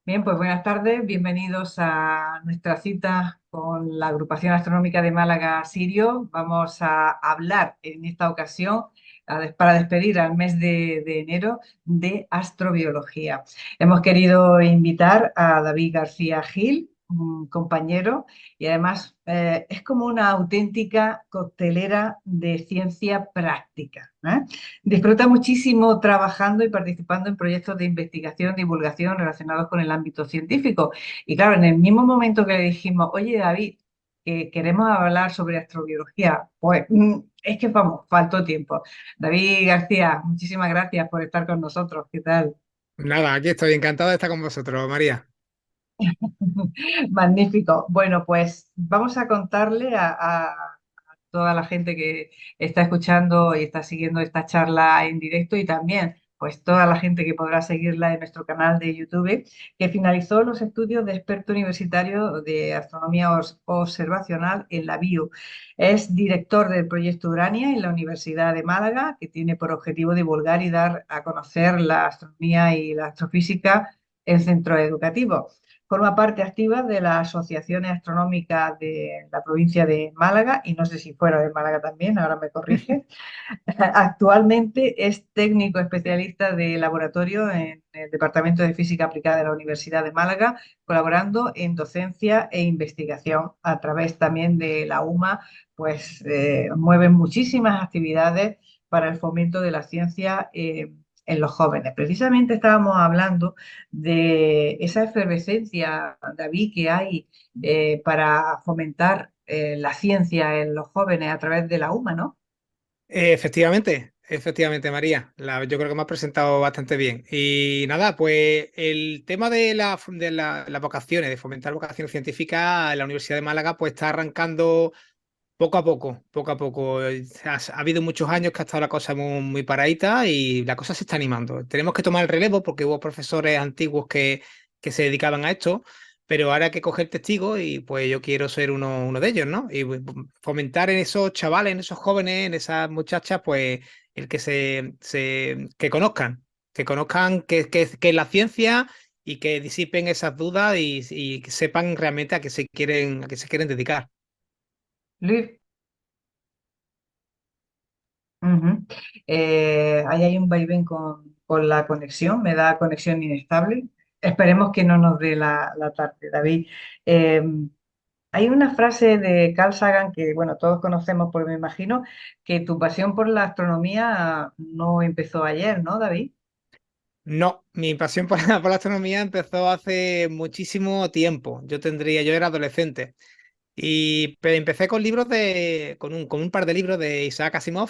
Bien, pues buenas tardes, bienvenidos a nuestra cita con la Agrupación Astronómica de Málaga Sirio. Vamos a hablar en esta ocasión, para despedir al mes de enero, de astrobiología. Hemos querido invitar a David García Gil, un compañero, y además es como una auténtica coctelera de ciencia práctica, ¿eh? Disfruta muchísimo trabajando y participando en proyectos de investigación, divulgación relacionados con el ámbito científico. Y claro, en el mismo momento que le dijimos, oye David, que queremos hablar sobre astrobiología, pues es que vamos, faltó tiempo. David García, muchísimas gracias por estar con nosotros. ¿Qué tal? Nada, aquí estoy encantado de estar con vosotros, María. Magnífico. Bueno, pues vamos a contarle a toda la gente que está escuchando y está siguiendo esta charla en directo y también pues toda la gente que podrá seguirla en nuestro canal de YouTube, que finalizó los estudios de experto universitario de astronomía observacional en la BIO. Es director del proyecto Urania en la Universidad de Málaga, que tiene por objetivo divulgar y dar a conocer la astronomía y la astrofísica en centros educativos. Forma parte activa de las asociaciones astronómicas de la provincia de Málaga y no sé si fuera de Málaga también, ahora me corrige. Actualmente es técnico especialista de laboratorio en el Departamento de Física Aplicada de la Universidad de Málaga, colaborando en docencia e investigación a través también de la UMA, pues mueven muchísimas actividades para el fomento de la ciencia en los jóvenes. Precisamente estábamos hablando de esa efervescencia, David, que hay para fomentar la ciencia en los jóvenes a través de la UMA, ¿no? Efectivamente, María. Yo creo que me has presentado bastante bien. Y nada, pues el tema las vocaciones, de fomentar vocaciones científicas en la Universidad de Málaga, pues está arrancando poco a poco, poco a poco. Ha habido muchos años que ha estado la cosa muy paradita y la cosa se está animando. Tenemos que tomar el relevo porque hubo profesores antiguos que se dedicaban a esto, pero ahora hay que coger testigos y pues yo quiero ser uno de ellos, ¿no? Y pues, fomentar en esos chavales, en esos jóvenes, en esas muchachas, pues el que que conozcan que es la ciencia y que disipen esas dudas y que sepan realmente a qué se quieren dedicar. Luis. Ujú. Ahí hay un vaivén con la conexión, me da conexión inestable. Esperemos que no nos dé la tarde, David. Eh, Hay una frase de Carl Sagan que, bueno, todos conocemos, porque me imagino que tu pasión por la astronomía no empezó ayer, ¿no, David? No, mi pasión por por la astronomía empezó hace muchísimo tiempo. Yo era adolescente pero empecé con con un par de libros de Isaac Asimov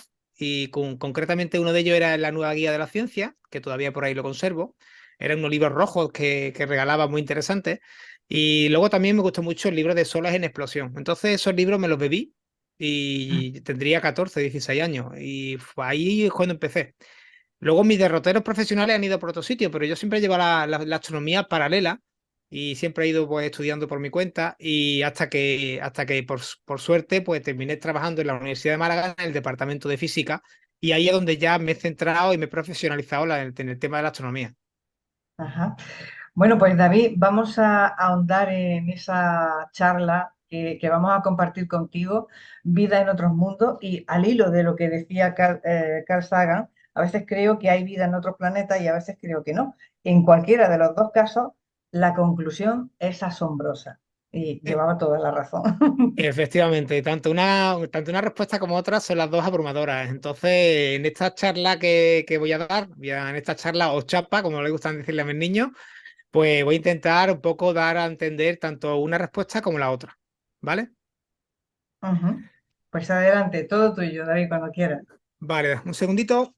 concretamente uno de ellos era La nueva guía de la ciencia, que todavía por ahí lo conservo. Eran unos libros rojos que regalaba muy interesantes. Y luego también me gustó mucho el libro de Solas en explosión. Entonces esos libros me los bebí y tendría 14, 16 años y fue ahí cuando empecé. Luego mis derroteros profesionales han ido por otro sitio, pero yo siempre llevo la astronomía paralela y siempre he ido pues estudiando por mi cuenta y hasta que por suerte pues terminé trabajando en la Universidad de Málaga en el departamento de física y ahí es donde ya me he centrado y me he profesionalizado en el tema de la astronomía. Ajá. Bueno, pues David, vamos a ahondar en esa charla que vamos a compartir contigo, vida en otros mundos, y al hilo de lo que decía Carl Sagan, a veces creo que hay vida en otros planetas y a veces creo que no. En cualquiera de los dos casos, la conclusión es asombrosa y Eh, llevaba toda la razón. Efectivamente, tanto una respuesta como otra son las dos abrumadoras. Entonces, en esta charla que voy a dar, en esta charla o chapa, como le gustan decirle a mis niños, pues voy a intentar un poco dar a entender tanto una respuesta como la otra. ¿Vale? Ujú. Pues adelante, todo tuyo, David, cuando quieras. Vale, un segundito.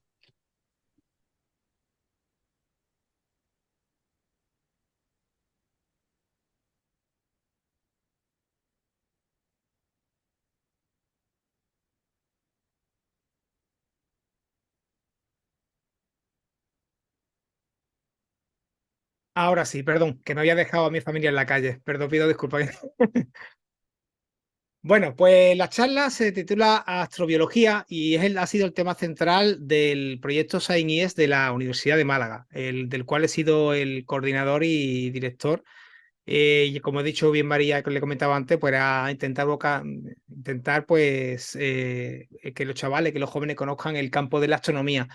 Ahora sí, perdón, que me había dejado a mi familia en la calle. Perdón, pido disculpas. Bueno, pues la charla se titula Astrobiología y ha sido el tema central del proyecto SciENIES de la Universidad de Málaga, del cual he sido el coordinador y director. Y como he dicho bien María, que le comentaba antes, pues era intentar pues que los chavales, que los jóvenes conozcan el campo de la astronomía.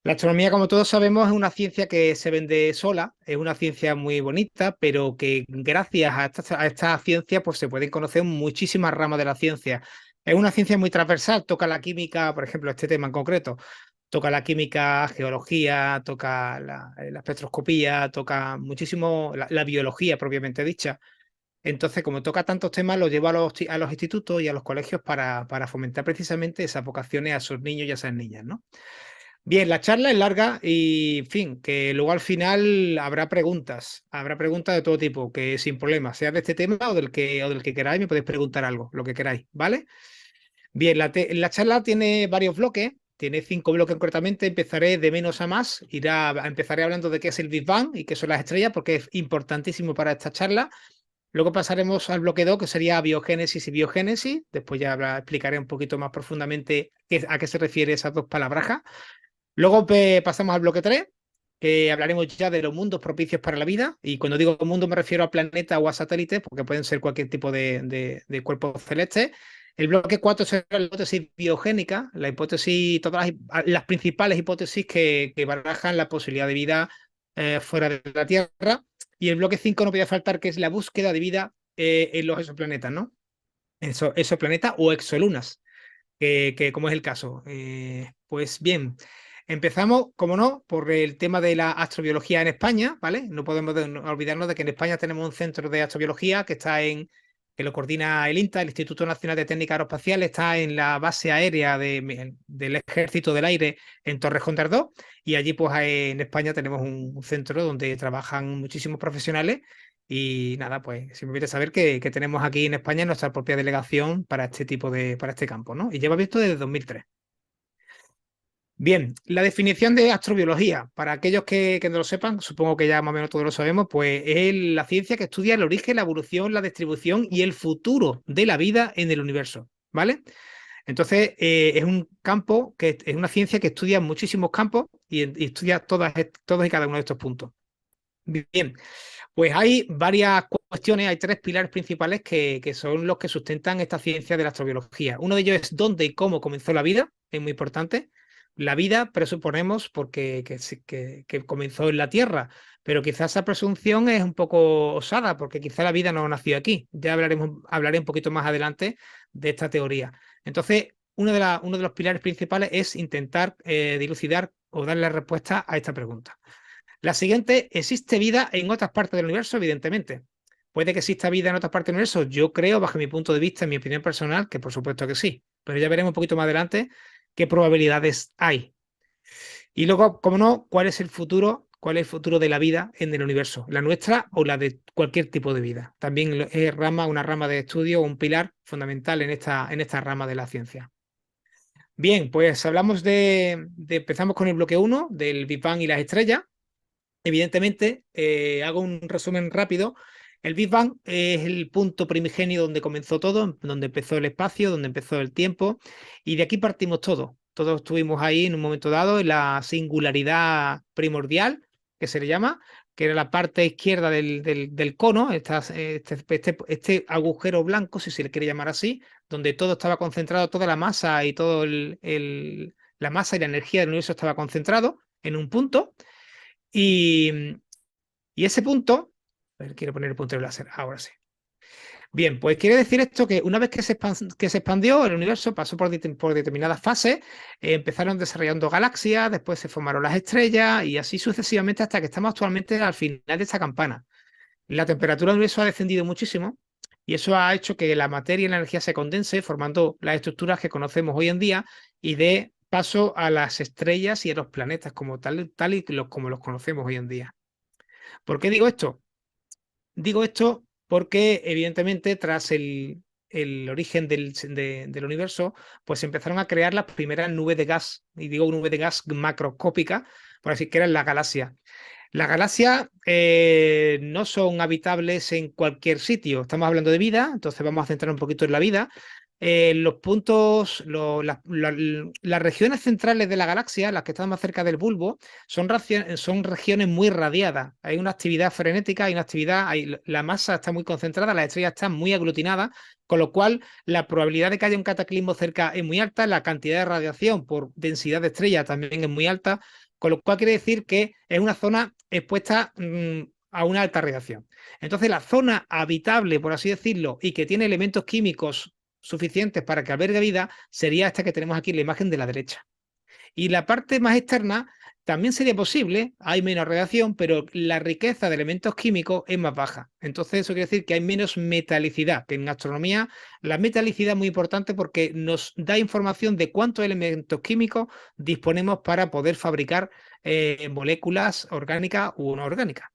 La astronomía, como todos sabemos, es una ciencia que se vende sola, es una ciencia muy bonita, pero que gracias a esta ciencia pues se pueden conocer muchísimas ramas de la ciencia. Es una ciencia muy transversal, toca la química, por ejemplo, este tema en concreto, toca la química, geología, toca la espectroscopía, toca muchísimo la biología propiamente dicha. Entonces, como toca tantos temas, lo llevo a los institutos y a los colegios para fomentar precisamente esas vocaciones a esos niños y a esas niñas, ¿no? Bien, la charla es larga y, en fin, que luego al final habrá preguntas de todo tipo, que sin problema, sea de este tema o del que queráis, me podéis preguntar algo, lo que queráis, ¿vale? Bien, la charla tiene varios bloques, tiene 5 bloques concretamente, empezaré de menos a más, empezaré hablando de qué es el Big Bang y qué son las estrellas, porque es importantísimo para esta charla. Luego pasaremos al bloque 2, que sería biogénesis y biogénesis, después ya explicaré un poquito más profundamente a qué se refiere esas dos palabras. Luego pasamos al bloque 3, que hablaremos ya de los mundos propicios para la vida. Y cuando digo mundo me refiero a planetas o a satélites, porque pueden ser cualquier tipo de cuerpos celestes. El bloque 4 será la hipótesis biogénica, la hipótesis, todas las principales hipótesis que barajan la posibilidad de vida fuera de la Tierra. Y el bloque 5 no podía faltar, que es la búsqueda de vida en los exoplanetas, ¿no? Exoplanetas o exolunas como es el caso. Pues bien, empezamos, como no, por el tema de la astrobiología en España, ¿vale? No podemos olvidarnos de que en España tenemos un centro de astrobiología que lo coordina el INTA, el Instituto Nacional de Técnica Aeroespacial, está en la base aérea del Ejército del Aire en Torrejón de Ardoz, y allí pues en España tenemos un centro donde trabajan muchísimos profesionales. Y nada, pues simplemente saber que tenemos aquí en España nuestra propia delegación para este campo, ¿no? Y lleva visto desde 2003. Bien, la definición de astrobiología, para aquellos que no lo sepan, supongo que ya más o menos todos lo sabemos, pues es la ciencia que estudia el origen, la evolución, la distribución y el futuro de la vida en el universo, ¿vale? Entonces, es un campo es una ciencia que estudia muchísimos campos y estudia todos y cada uno de estos puntos. Bien, pues hay varias cuestiones, hay 3 pilares principales que son los que sustentan esta ciencia de la astrobiología. Uno de ellos es dónde y cómo comenzó la vida, es muy importante. La vida presuponemos porque que comenzó en la Tierra, pero quizás esa presunción es un poco osada, porque quizá la vida no nació aquí. Ya hablaré un poquito más adelante de esta teoría. Entonces, uno de los pilares principales es intentar dilucidar o darle respuesta a esta pregunta. La siguiente, ¿existe vida en otras partes del universo? Evidentemente. ¿Puede que exista vida en otras partes del universo? Yo creo, bajo mi punto de vista, en mi opinión personal, que por supuesto que sí. Pero ya veremos un poquito más adelante qué probabilidades hay. Y luego, como no, ¿cuál es el futuro? ¿Cuál es el futuro de la vida en el universo? ¿La nuestra o la de cualquier tipo de vida? También es una rama de estudio, un pilar fundamental en esta rama de la ciencia. Bien, pues hablamos empezamos con el bloque 1 del Big Bang y las estrellas. Evidentemente, hago un resumen rápido. El Big Bang es el punto primigenio donde comenzó todo, donde empezó el espacio, donde empezó el tiempo, y de aquí partimos todos. Todos estuvimos ahí en un momento dado en la singularidad primordial, que se le llama, que era la parte izquierda del cono, este agujero blanco, si se le quiere llamar así, donde todo estaba concentrado, toda la masa y la masa y la energía del universo estaba concentrado en un punto. Y, y ese punto, a ver, quiero poner el puntero láser, ahora sí. Bien, pues quiere decir esto que una vez que se expandió el universo, pasó por determinadas fases, empezaron desarrollando galaxias, después se formaron las estrellas y así sucesivamente hasta que estamos actualmente al final de esta campana. La temperatura del universo ha descendido muchísimo y eso ha hecho que la materia y la energía se condense, formando las estructuras que conocemos hoy en día y dé paso a las estrellas y a los planetas tal y como los conocemos hoy en día. ¿Por qué digo esto? Digo esto porque, evidentemente, tras el origen del universo, pues se empezaron a crear las primeras nubes de gas, y digo nubes de gas macroscópicas, por así que eran las galaxias. Las galaxias no son habitables en cualquier sitio. Estamos hablando de vida, entonces vamos a centrar un poquito en la vida. Los puntos, las regiones centrales de la galaxia, las que están más cerca del bulbo, son regiones muy radiadas. Hay una actividad frenética, hay una actividad, la masa está muy concentrada, las estrellas están muy aglutinadas, con lo cual la probabilidad de que haya un cataclismo cerca es muy alta, la cantidad de radiación por densidad de estrella también es muy alta, con lo cual quiere decir que es una zona expuesta a una alta radiación. Entonces, la zona habitable, por así decirlo, y que tiene elementos químicos suficientes para que albergue vida, sería esta que tenemos aquí en la imagen de la derecha. Y la parte más externa también sería posible, hay menos radiación, pero la riqueza de elementos químicos es más baja. Entonces eso quiere decir que hay menos metalicidad, que en astronomía la metalicidad es muy importante porque nos da información de cuántos elementos químicos disponemos para poder fabricar moléculas orgánicas u no orgánicas.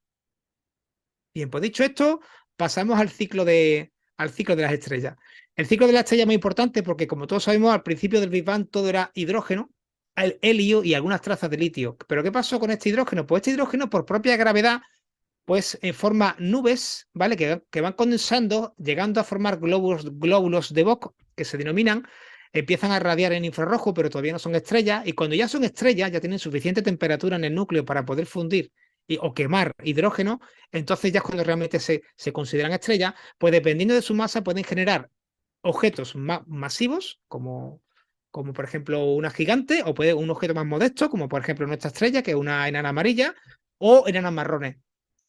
Bien, pues dicho esto, pasamos al ciclo de las estrellas. El ciclo de las estrellas es muy importante porque, como todos sabemos, al principio del Big Bang todo era hidrógeno, el helio y algunas trazas de litio. ¿Pero qué pasó con este hidrógeno? Pues este hidrógeno, por propia gravedad, pues forma nubes, ¿vale? Que van condensando, llegando a formar glóbulos de Bock, que se denominan, empiezan a radiar en infrarrojo, pero todavía no son estrellas, y cuando ya son estrellas, ya tienen suficiente temperatura en el núcleo para poder fundir o quemar hidrógeno, entonces ya es cuando realmente se consideran estrellas, pues dependiendo de su masa pueden generar objetos masivos, como por ejemplo una gigante, o puede un objeto más modesto, como por ejemplo nuestra estrella, que es una enana amarilla, o enanas marrones.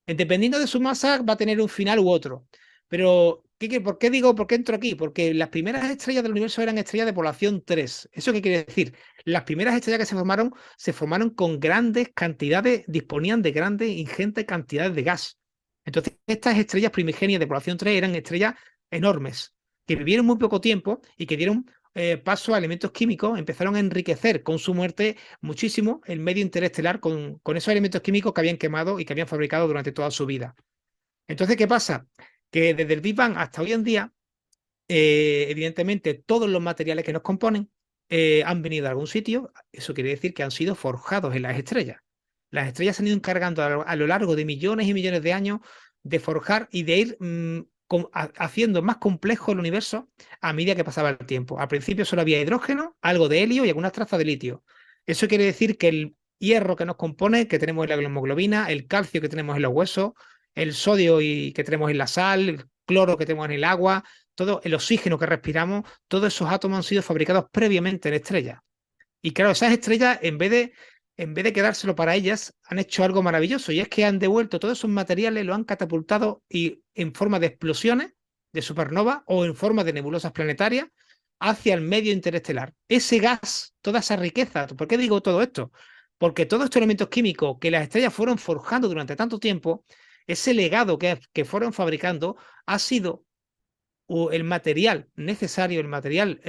Dependiendo de su masa, va a tener un final u otro. Pero, ¿por qué digo, por qué entro aquí? Porque las primeras estrellas del universo eran estrellas de población 3. ¿Eso qué quiere decir? Las primeras estrellas que se formaron con grandes cantidades, disponían de grandes, ingentes cantidades de gas. Entonces, estas estrellas primigenias de población 3 eran estrellas enormes, que vivieron muy poco tiempo y que dieron paso a elementos químicos, empezaron a enriquecer con su muerte muchísimo el medio interestelar con esos elementos químicos que habían quemado y que habían fabricado durante toda su vida. Entonces, ¿qué pasa? Que desde el Big Bang hasta hoy en día, evidentemente, todos los materiales que nos componen han venido de algún sitio. Eso quiere decir que han sido forjados en las estrellas. Las estrellas se han ido encargando a lo largo de millones y millones de años de forjar y de ir haciendo más complejo el universo a medida que pasaba el tiempo. Al principio solo había hidrógeno, algo de helio y algunas trazas de litio. Eso quiere decir que el hierro que nos compone, que tenemos en la hemoglobina, el calcio que tenemos en los huesos, el sodio que tenemos en la sal, el cloro que tenemos en el agua, todo el oxígeno que respiramos, todos esos átomos han sido fabricados previamente en estrellas. Y claro, esas estrellas, en vez de quedárselo para ellas, han hecho algo maravilloso y es que han devuelto todos esos materiales, lo han catapultado y en forma de explosiones de supernova o en forma de nebulosas planetarias hacia el medio interestelar. Ese gas, toda esa riqueza, ¿por qué digo todo esto? Porque todos estos elementos químicos que las estrellas fueron forjando durante tanto tiempo, ese legado que fueron fabricando ha sido el material necesario, el material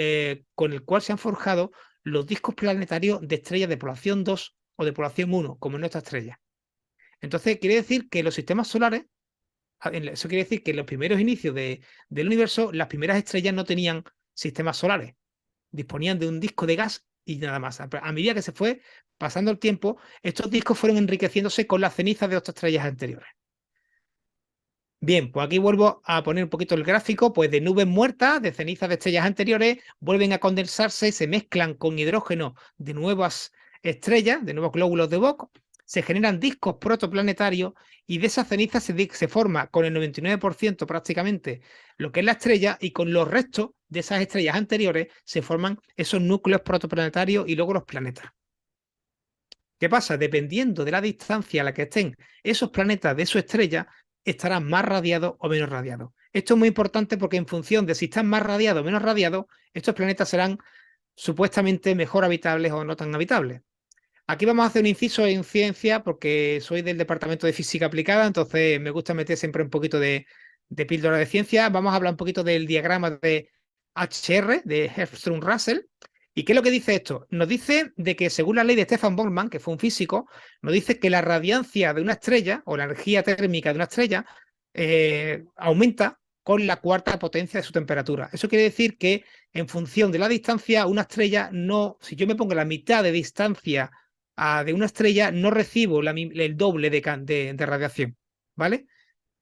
con el cual se han forjado los discos planetarios de estrellas de población 2 o de población 1, como en nuestra estrella. Entonces, quiere decir que los sistemas solares, eso quiere decir que en los primeros inicios del universo, las primeras estrellas no tenían sistemas solares, disponían de un disco de gas y nada más. A medida que se fue pasando el tiempo, estos discos fueron enriqueciéndose con las cenizas de otras estrellas anteriores. Bien, pues aquí vuelvo a poner un poquito el gráfico, pues de nubes muertas, de cenizas de estrellas anteriores, vuelven a condensarse, se mezclan con hidrógeno de nuevas estrellas, de nuevos glóbulos de Bock, se generan discos protoplanetarios y de esas cenizas se forma con el 99% prácticamente lo que es la estrella y con los restos de esas estrellas anteriores se forman esos núcleos protoplanetarios y luego los planetas. ¿Qué pasa? Dependiendo de la distancia a la que estén esos planetas de su estrella, estarán más radiados o menos radiados. Esto es muy importante porque en función de si están más radiados o menos radiados, estos planetas serán supuestamente mejor habitables o no tan habitables. Aquí vamos a hacer un inciso en ciencia porque soy del departamento de física aplicada, entonces me gusta meter siempre un poquito de píldora de ciencia. Vamos a hablar un poquito del diagrama de HR, de Hertzsprung-Russell. ¿Y qué es lo que dice esto? Nos dice de que según la ley de Stefan Boltzmann, que fue un físico, nos dice que la radiancia de una estrella o la energía térmica de una estrella aumenta con la cuarta potencia de su temperatura. Eso quiere decir que en función de la distancia, una estrella no, si yo me pongo la mitad de distancia de una estrella, no recibo el doble de radiación, ¿vale?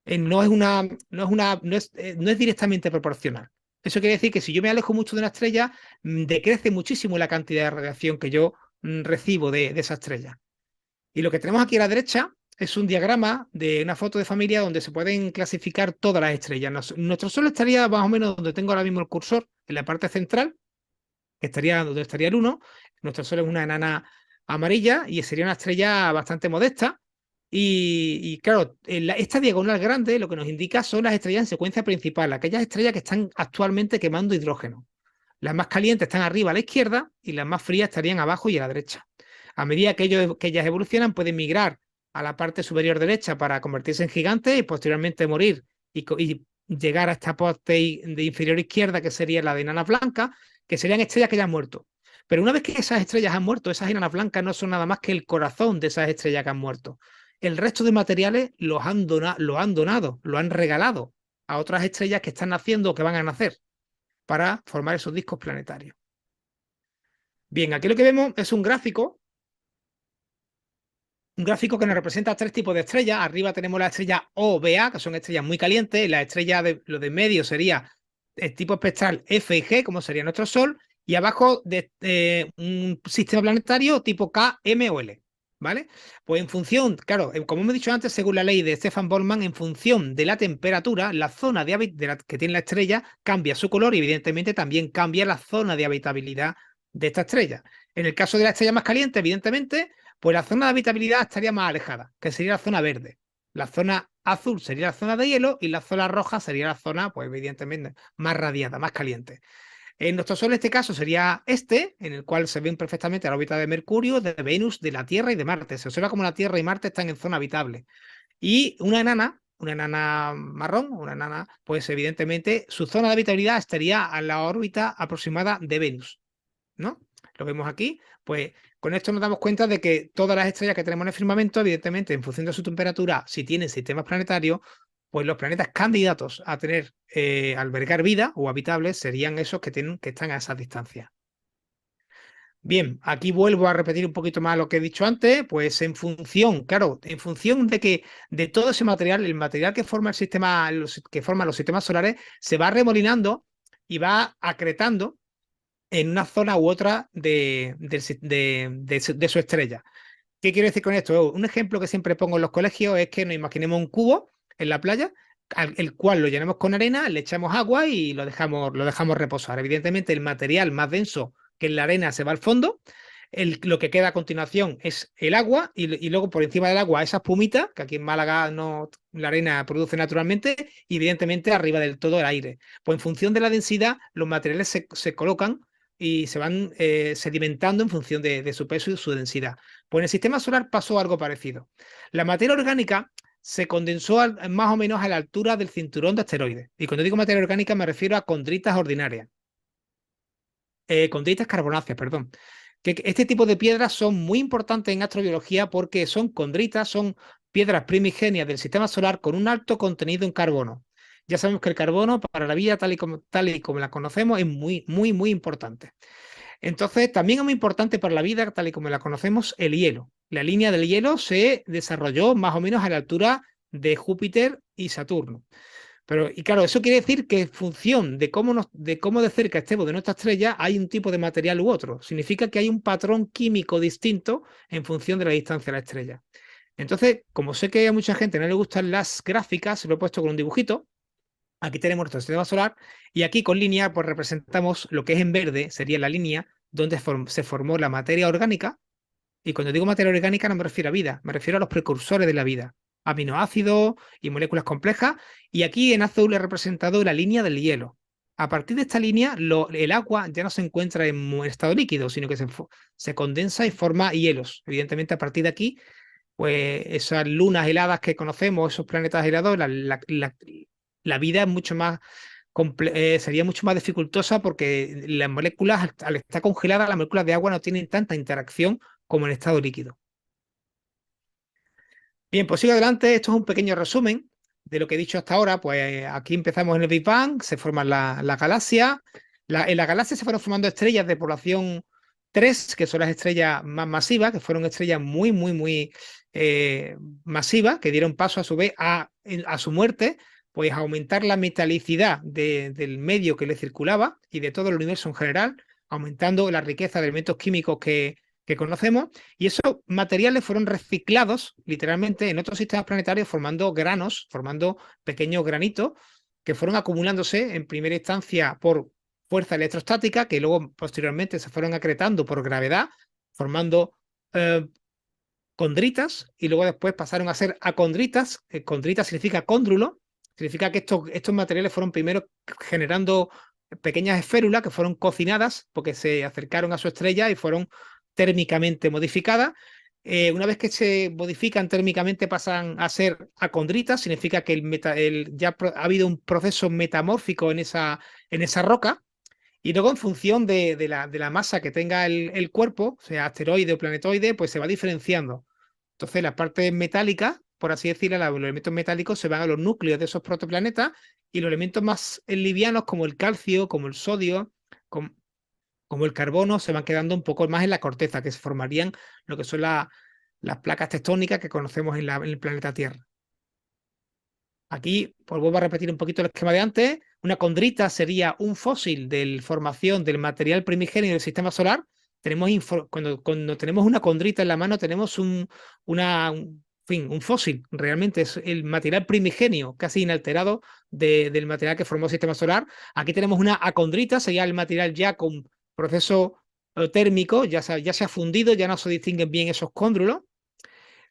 No es directamente proporcional. Eso quiere decir que si yo me alejo mucho de una estrella, decrece muchísimo la cantidad de radiación que yo recibo de esa estrella. Y lo que tenemos aquí a la derecha es un diagrama de una foto de familia donde se pueden clasificar todas las estrellas. Nuestro Sol estaría más o menos donde tengo ahora mismo el cursor, en la parte central, que estaría donde estaría el 1. Nuestro Sol es una enana amarilla y sería una estrella bastante modesta. Y claro, esta diagonal grande lo que nos indica son las estrellas en secuencia principal, aquellas estrellas que están actualmente quemando hidrógeno. Las más calientes están arriba a la izquierda y las más frías estarían abajo y a la derecha. A medida que ellas evolucionan, pueden migrar a la parte superior derecha para convertirse en gigantes y posteriormente morir y llegar a esta parte de inferior izquierda, que sería la de enanas blancas, que serían estrellas que ya han muerto. Pero una vez que esas estrellas han muerto, esas enanas blancas no son nada más que el corazón de esas estrellas que han muerto. El resto de materiales lo han donado, lo han regalado a otras estrellas que están naciendo o que van a nacer para formar esos discos planetarios. Bien, aquí lo que vemos es un gráfico que nos representa tres tipos de estrellas. Arriba tenemos la estrella O, B, A, que son estrellas muy calientes. La estrella lo de medio sería el tipo espectral F y G, como sería nuestro Sol. Y abajo un sistema planetario tipo K, M o L. ¿Vale? Pues en función, claro, como hemos dicho antes, según la ley de Stefan Boltzmann, en función de la temperatura, la zona que tiene la estrella cambia su color y evidentemente también cambia la zona de habitabilidad de esta estrella. En el caso de la estrella más caliente, evidentemente, pues la zona de habitabilidad estaría más alejada, que sería la zona verde. La zona azul sería la zona de hielo y la zona roja sería la zona, pues evidentemente, más radiada, más caliente. En nuestro Sol, en este caso, sería en el cual se ven perfectamente la órbita de Mercurio, de Venus, de la Tierra y de Marte. Se observa como la Tierra y Marte están en zona habitable. Y una enana marrón, una enana, pues evidentemente su zona de habitabilidad estaría a la órbita aproximada de Venus, ¿no? Lo vemos aquí, pues con esto nos damos cuenta de que todas las estrellas que tenemos en el firmamento, evidentemente, en función de su temperatura, si tienen sistemas planetarios, pues los planetas candidatos a tener, albergar vida o habitables serían esos que están a esa distancia. Bien, aquí vuelvo a repetir un poquito más lo que he dicho antes, pues en función, claro, en función de todo ese material, el material que forma el sistema, que forma los sistemas solares, se va remolinando y va acretando en una zona u otra de su estrella. ¿Qué quiero decir con esto? Un ejemplo que siempre pongo en los colegios es que nos imaginemos un cubo en la playa, el cual lo llenamos con arena, le echamos agua y lo dejamos reposar. Evidentemente, el material más denso que en la arena se va al fondo. Lo que queda a continuación es el agua y luego por encima del agua esa espumita, que aquí en Málaga no, la arena produce naturalmente, y evidentemente arriba del todo el aire. Pues en función de la densidad, los materiales se colocan y se van sedimentando en función de su peso y su densidad. Pues en el sistema solar pasó algo parecido. La materia orgánica se condensó más o menos a la altura del cinturón de asteroides. Y cuando digo materia orgánica me refiero a condritas ordinarias. Condritas carbonáceas, perdón. Que este tipo de piedras son muy importantes en astrobiología porque son condritas, son piedras primigenias del sistema solar con un alto contenido en carbono. Ya sabemos que el carbono para la vida tal y como la conocemos es muy, muy, muy importante. Entonces, también es muy importante para la vida, tal y como la conocemos, el hielo. La línea del hielo se desarrolló más o menos a la altura de Júpiter y Saturno. Pero, y claro, eso quiere decir que en función de cómo de cerca estemos de nuestra estrella, hay un tipo de material u otro. Significa que hay un patrón químico distinto en función de la distancia a la estrella. Entonces, como sé que a mucha gente no le gustan las gráficas, se lo he puesto con un dibujito. Aquí tenemos nuestro sistema solar y aquí con línea pues representamos lo que es en verde, sería la línea donde se formó la materia orgánica. Y cuando digo materia orgánica no me refiero a vida, me refiero a los precursores de la vida, aminoácidos y moléculas complejas. Y aquí en azul he representado la línea del hielo. A partir de esta línea, el agua ya no se encuentra en estado líquido, sino que se condensa y forma hielos. Evidentemente, a partir de aquí, pues esas lunas heladas que conocemos, esos planetas helados, la vida es mucho más sería mucho más dificultosa porque las moléculas, al estar congeladas, las moléculas de agua no tienen tanta interacción como en estado líquido. Bien, pues sigo adelante. Esto es un pequeño resumen de lo que he dicho hasta ahora. Pues aquí empezamos en el Big Bang, se forman las galaxias. En la galaxia se fueron formando estrellas de población tres, que son las estrellas más masivas, que fueron estrellas muy, muy, muy eh, masivas, que dieron paso a su vez a su muerte, pues a aumentar la metalicidad del medio que le circulaba y de todo el universo en general, aumentando la riqueza de elementos químicos que conocemos, y esos materiales fueron reciclados literalmente en otros sistemas planetarios formando granos, formando pequeños granitos que fueron acumulándose en primera instancia por fuerza electrostática, que luego posteriormente se fueron acretando por gravedad, formando eh, condritas, y luego después pasaron a ser acondritas. Condrita significa cóndrulo, significa que estos materiales fueron primero generando pequeñas esférulas que fueron cocinadas porque se acercaron a su estrella y fueron térmicamente modificadas. Una vez que se modifican térmicamente pasan a ser acondritas, significa que ha habido un proceso metamórfico en esa roca, y luego en función de la masa que tenga el cuerpo, sea asteroide o planetoide, pues se va diferenciando. Entonces, las partes metálicas, por así decirlo, los elementos metálicos se van a los núcleos de esos protoplanetas, y los elementos más livianos, como el calcio, como el sodio, com- como el carbono, se van quedando un poco más en la corteza, que se formarían lo que son las placas tectónicas que conocemos en el planeta Tierra. Aquí, pues vuelvo a repetir un poquito el esquema de antes. Una condrita sería un fósil de la formación del material primigenio del sistema solar. Cuando tenemos una condrita en la mano, tenemos un fósil. Realmente es el material primigenio, casi inalterado, del material que formó el sistema solar. Aquí tenemos una acondrita, sería el material ya con proceso térmico, ya se ha fundido, ya no se distinguen bien esos cóndrulos.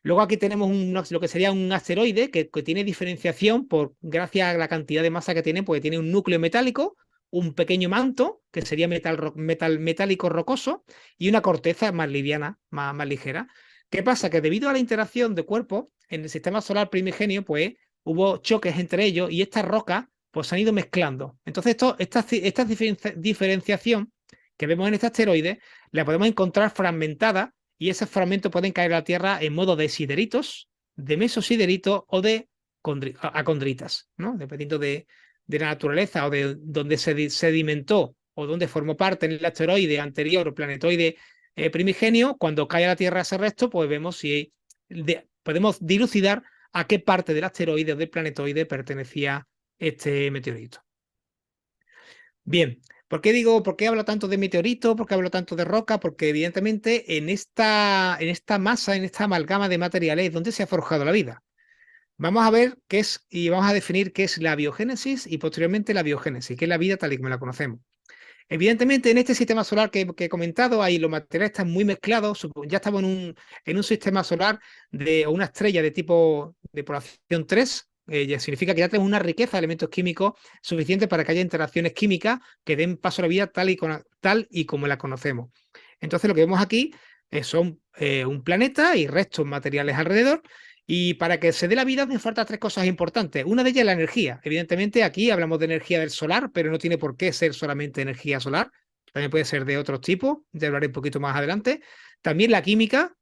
Luego aquí tenemos lo que sería un asteroide que tiene diferenciación gracias a la cantidad de masa que tiene, porque tiene un núcleo metálico, un pequeño manto, que sería metálico rocoso, y una corteza más liviana, más ligera. ¿Qué pasa? Que debido a la interacción de cuerpos en el sistema solar primigenio, pues hubo choques entre ellos, y estas rocas pues se han ido mezclando. Entonces, esta diferenciación que vemos en este asteroide la podemos encontrar fragmentada, y esos fragmentos pueden caer a la Tierra en modo de sideritos, de mesosideritos o de acondritas, ¿no? Dependiendo de la naturaleza o de donde se sedimentó o donde formó parte en el asteroide anterior o planetoide primigenio. Cuando cae a la Tierra ese resto, pues vemos si podemos dilucidar a qué parte del asteroide o del planetoide pertenecía este meteorito. Bien, por qué hablo tanto de meteorito? ¿Por qué hablo tanto de roca? Porque evidentemente en esta masa, en esta amalgama de materiales es donde se ha forjado la vida. Vamos a ver qué es y vamos a definir qué es la biogénesis y posteriormente la biogénesis, que es la vida tal y como la conocemos. Evidentemente, en este sistema solar que he comentado, ahí los materiales están muy mezclados. Ya estamos en un sistema solar o una estrella de tipo de población 3. Ya significa que ya tenemos una riqueza de elementos químicos suficiente para que haya interacciones químicas que den paso a la vida tal y como la conocemos. Entonces, lo que vemos aquí son un planeta y restos materiales alrededor. Y para que se dé la vida hacen falta tres cosas importantes. Una de ellas es la energía. Evidentemente aquí hablamos de energía del solar, pero no tiene por qué ser solamente energía solar. También puede ser de otros tipos, ya hablaré un poquito más adelante. También la química,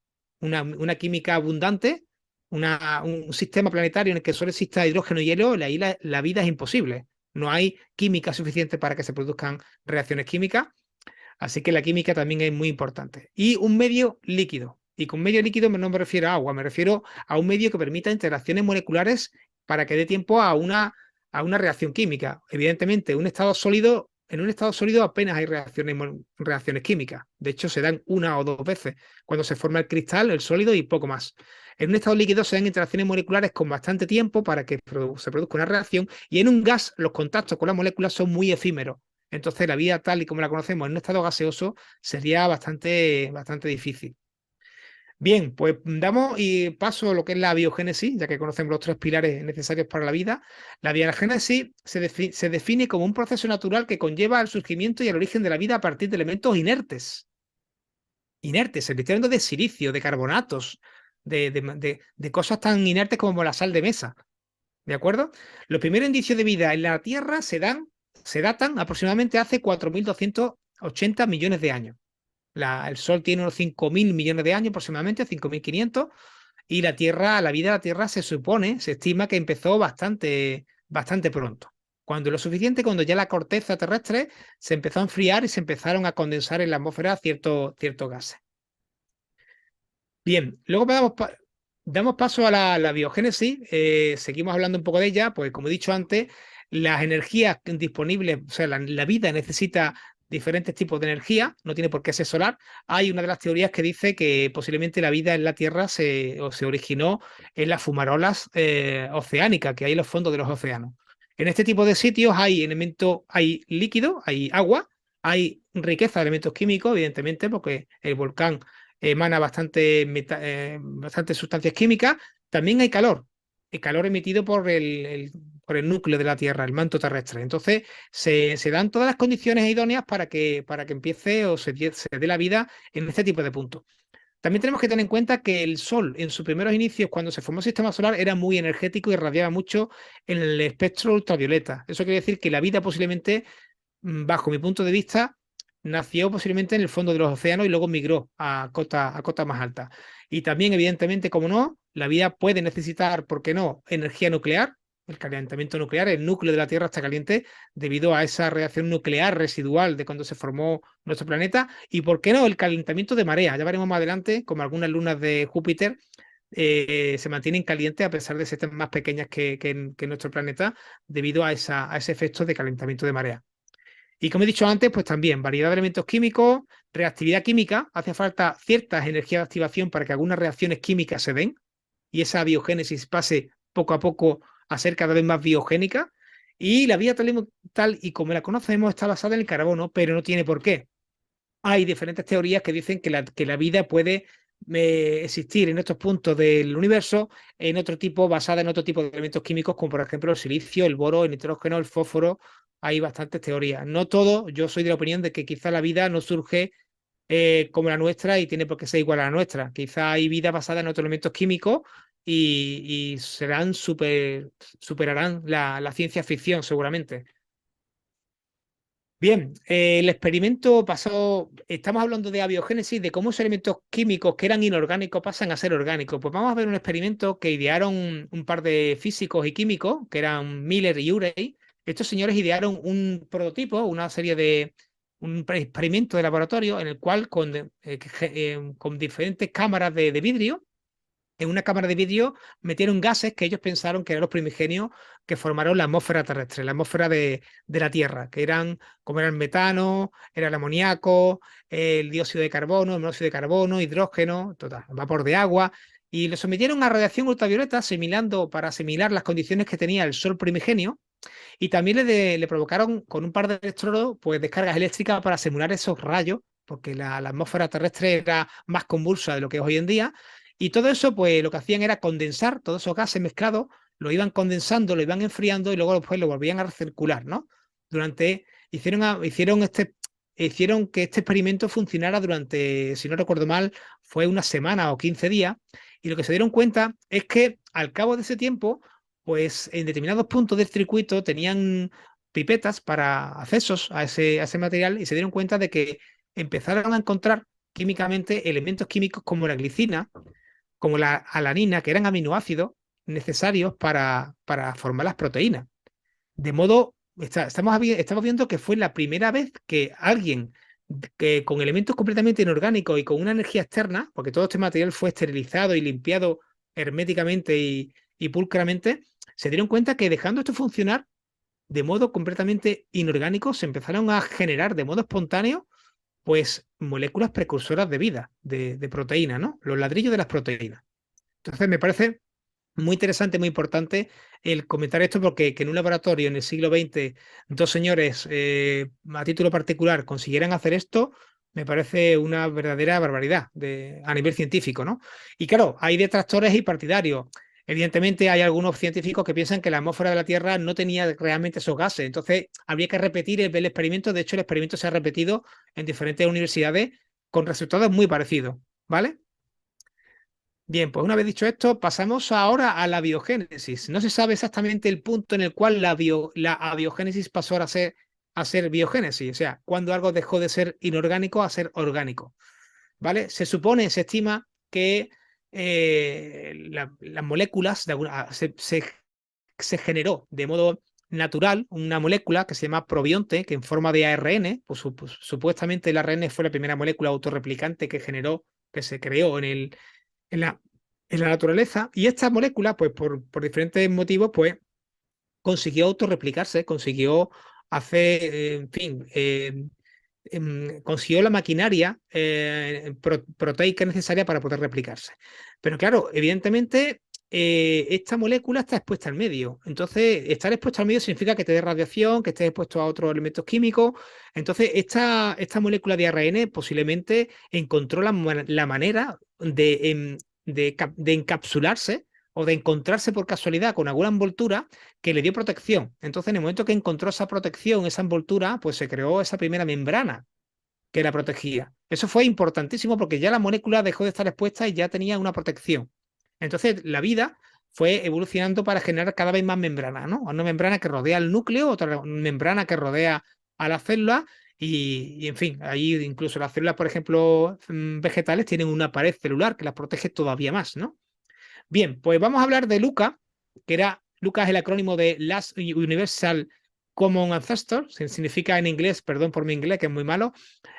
una química abundante, un sistema planetario en el que solo exista hidrógeno y helio, ahí la vida es imposible. No hay química suficiente para que se produzcan reacciones químicas. Así que la química también es muy importante. Y un medio líquido. Y con medio líquido no me refiero a agua, me refiero a un medio que permita interacciones moleculares para que dé tiempo a una reacción química. Evidentemente, en un estado sólido apenas hay reacciones químicas. De hecho, se dan una o dos veces cuando se forma el cristal, el sólido y poco más. En un estado líquido se dan interacciones moleculares con bastante tiempo para que se produzca una reacción, y en un gas los contactos con las moléculas son muy efímeros. Entonces, la vida tal y como la conocemos en un estado gaseoso sería bastante difícil. Bien, pues damos y paso a lo que es la biogénesis, ya que conocemos los tres pilares necesarios para la vida. La biogénesis se define como un proceso natural que conlleva el surgimiento y el origen de la vida a partir de elementos inertes. Inertes, se estoy hablando de silicio, de carbonatos, de cosas tan inertes como la sal de mesa. ¿De acuerdo? Los primeros indicios de vida en la Tierra se datan aproximadamente hace 4.280 millones de años. El Sol tiene unos 5.000 millones de años aproximadamente, 5.500, y la vida de la Tierra se estima que empezó bastante pronto. Cuando lo suficiente, cuando ya la corteza terrestre se empezó a enfriar y se empezaron a condensar en la atmósfera ciertos gases. Bien, luego damos paso a la biogénesis, seguimos hablando un poco de ella, pues como he dicho antes, las energías disponibles, o sea, la vida necesita diferentes tipos de energía, no tiene por qué ser solar. Hay una de las teorías que dice que posiblemente la vida en la Tierra se originó en las fumarolas oceánicas que hay en los fondos de los océanos. En este tipo de sitios hay elementos, hay líquido, hay agua, hay riqueza de elementos químicos, evidentemente, porque el volcán emana bastante sustancias químicas. También hay calor, el calor emitido por el núcleo de la Tierra, el manto terrestre. Entonces, se dan todas las condiciones idóneas para que empiece o se dé la vida en este tipo de puntos. También tenemos que tener en cuenta que el Sol, en sus primeros inicios, cuando se formó el sistema solar, era muy energético y irradiaba mucho en el espectro ultravioleta. Eso quiere decir que la vida posiblemente, bajo mi punto de vista, nació posiblemente en el fondo de los océanos y luego migró a cotas más altas. Y también, evidentemente, como no, la vida puede necesitar, ¿por qué no?, energía nuclear. El calentamiento nuclear, el núcleo de la Tierra está caliente debido a esa reacción nuclear residual de cuando se formó nuestro planeta. Y, ¿por qué no?, el calentamiento de marea. Ya veremos más adelante, como algunas lunas de Júpiter se mantienen calientes a pesar de ser más pequeñas que nuestro planeta debido a ese efecto de calentamiento de marea. Y como he dicho antes, pues también variedad de elementos químicos, reactividad química, hace falta ciertas energías de activación para que algunas reacciones químicas se den y esa biogénesis pase poco a poco a ser cada vez más biogénica. Y la vida tal y como la conocemos está basada en el carbono, pero no tiene por qué. Hay diferentes teorías que dicen que la vida puede existir en estos puntos del universo en otro tipo, basada en otro tipo de elementos químicos, como por ejemplo el silicio, el boro, el nitrógeno, el fósforo. Hay bastantes teorías. No todo, yo soy de la opinión de que quizá la vida no surge como la nuestra y tiene por qué ser igual a la nuestra. Quizá hay vida basada en otros elementos químicos y superarán la ciencia ficción seguramente. Bien, el experimento pasó, estamos hablando de abiogénesis, de cómo esos elementos químicos que eran inorgánicos pasan a ser orgánicos. Pues vamos a ver un experimento que idearon un par de físicos y químicos, que eran Miller y Urey. Estos señores idearon un prototipo, una serie de, un experimento de laboratorio en el cual con diferentes cámaras de vidrio en una cámara de vidrio metieron gases que ellos pensaron que eran los primigenios que formaron la atmósfera terrestre, la atmósfera de la Tierra, que eran como era el metano, era el amoníaco, el dióxido de carbono, el monóxido de carbono, hidrógeno, total, vapor de agua, y lo sometieron a radiación ultravioleta para asimilar las condiciones que tenía el Sol primigenio, y también le provocaron con un par de electrodos pues descargas eléctricas para simular esos rayos, porque la atmósfera terrestre era más convulsa de lo que es hoy en día. Y todo eso, pues lo que hacían era condensar todos esos gases mezclados, lo iban condensando, lo iban enfriando y luego después lo volvían a recircular, ¿no? Hicieron que este experimento funcionara durante, si no recuerdo mal, fue una semana o 15 días. Y lo que se dieron cuenta es que al cabo de ese tiempo, pues en determinados puntos del circuito tenían pipetas para accesos a ese material y se dieron cuenta de que empezaron a encontrar químicamente elementos químicos como la glicina, como la alanina, que eran aminoácidos necesarios para formar las proteínas. De modo, estamos viendo que fue la primera vez que alguien que con elementos completamente inorgánicos y con una energía externa, porque todo este material fue esterilizado y limpiado herméticamente y pulcramente, se dieron cuenta que dejando esto funcionar de modo completamente inorgánico, se empezaron a generar de modo espontáneo, pues moléculas precursoras de vida, de proteína, ¿no? Los ladrillos de las proteínas. Entonces me parece muy interesante, muy importante el comentar esto porque que en un laboratorio en el siglo XX dos señores a título particular consiguieran hacer esto, me parece una verdadera barbaridad a nivel científico, ¿no? Y claro, hay detractores y partidarios. Evidentemente hay algunos científicos que piensan que la atmósfera de la Tierra no tenía realmente esos gases, entonces habría que repetir el experimento. De hecho, el experimento se ha repetido en diferentes universidades con resultados muy parecidos, ¿vale? Bien, pues una vez dicho esto, pasamos ahora a la biogénesis. No se sabe exactamente el punto en el cual la abiogénesis pasó a ser biogénesis, o sea, cuando algo dejó de ser inorgánico a ser orgánico, ¿vale? Se estima que las moléculas se generó de modo natural, una molécula que se llama probionte, que en forma de ARN, pues supuestamente el ARN fue la primera molécula autorreplicante que generó, que se creó en la, en la naturaleza. Y esta molécula, pues por diferentes motivos, pues consiguió autorreplicarse, consiguió hacer, en fin, consiguió la maquinaria proteica necesaria para poder replicarse. Pero claro, evidentemente, esta molécula está expuesta al medio. Entonces, estar expuesto al medio significa que te dé radiación, que estés expuesto a otros elementos químicos. Entonces, esta molécula de ARN posiblemente encontró la manera de encapsularse o de encontrarse por casualidad con alguna envoltura que le dio protección. Entonces, en el momento que encontró esa protección, esa envoltura, pues se creó esa primera membrana que la protegía. Eso fue importantísimo porque ya la molécula dejó de estar expuesta y ya tenía una protección. Entonces, la vida fue evolucionando para generar cada vez más membranas, ¿no? Una membrana que rodea el núcleo, otra membrana que rodea a la célula en fin, ahí incluso las células, por ejemplo, vegetales tienen una pared celular que las protege todavía más, ¿no? Bien, pues vamos a hablar de LUCA, que era, LUCA es el acrónimo de Last Universal Common Ancestor, significa en inglés, perdón por mi inglés, que es muy malo,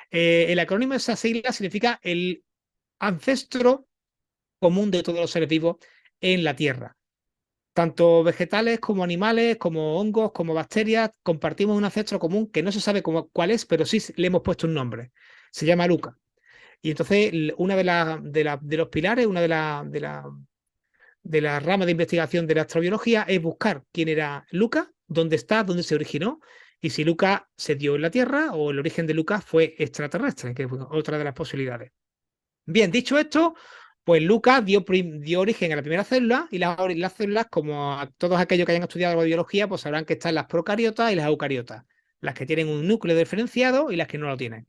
el acrónimo de esa sigla significa el ancestro común de todos los seres vivos en la Tierra. Tanto vegetales como animales, como hongos, como bacterias, compartimos un ancestro común que no se sabe cuál es, pero sí le hemos puesto un nombre. Se llama LUCA. Y entonces, una de los pilares, una de la rama de investigación de la astrobiología es buscar quién era Luca, dónde está, dónde se originó y si Luca se dio en la Tierra o el origen de Luca fue extraterrestre, que es otra de las posibilidades. Bien, dicho esto, pues Luca dio origen a la primera célula y las células, como a todos aquellos que hayan estudiado biología, pues sabrán que están las procariotas y las eucariotas, las que tienen un núcleo diferenciado y las que no lo tienen.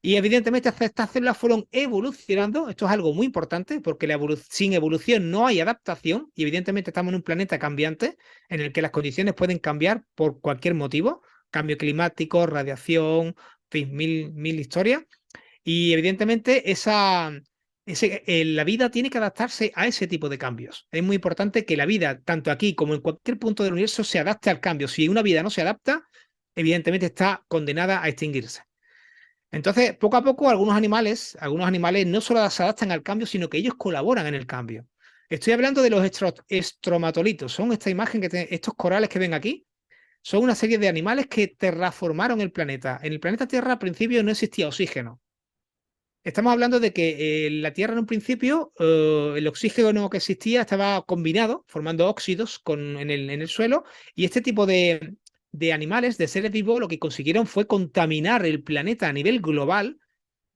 Y evidentemente estas células fueron evolucionando, esto es algo muy importante porque sin evolución no hay adaptación y evidentemente estamos en un planeta cambiante en el que las condiciones pueden cambiar por cualquier motivo, cambio climático, radiación, en fin, mil historias. Y evidentemente la vida tiene que adaptarse a ese tipo de cambios. Es muy importante que la vida, tanto aquí como en cualquier punto del universo, se adapte al cambio. Si una vida no se adapta, evidentemente está condenada a extinguirse. Entonces, poco a poco, algunos animales no solo se adaptan al cambio, sino que ellos colaboran en el cambio. Estoy hablando de los estromatolitos. Son esta imagen estos corales que ven aquí. Son una serie de animales que terraformaron el planeta. En el planeta Tierra al principio no existía oxígeno. Estamos hablando de que la Tierra en un principio, el oxígeno que existía estaba combinado, formando óxidos en el suelo, y este tipo de animales, de seres vivos, lo que consiguieron fue contaminar el planeta a nivel global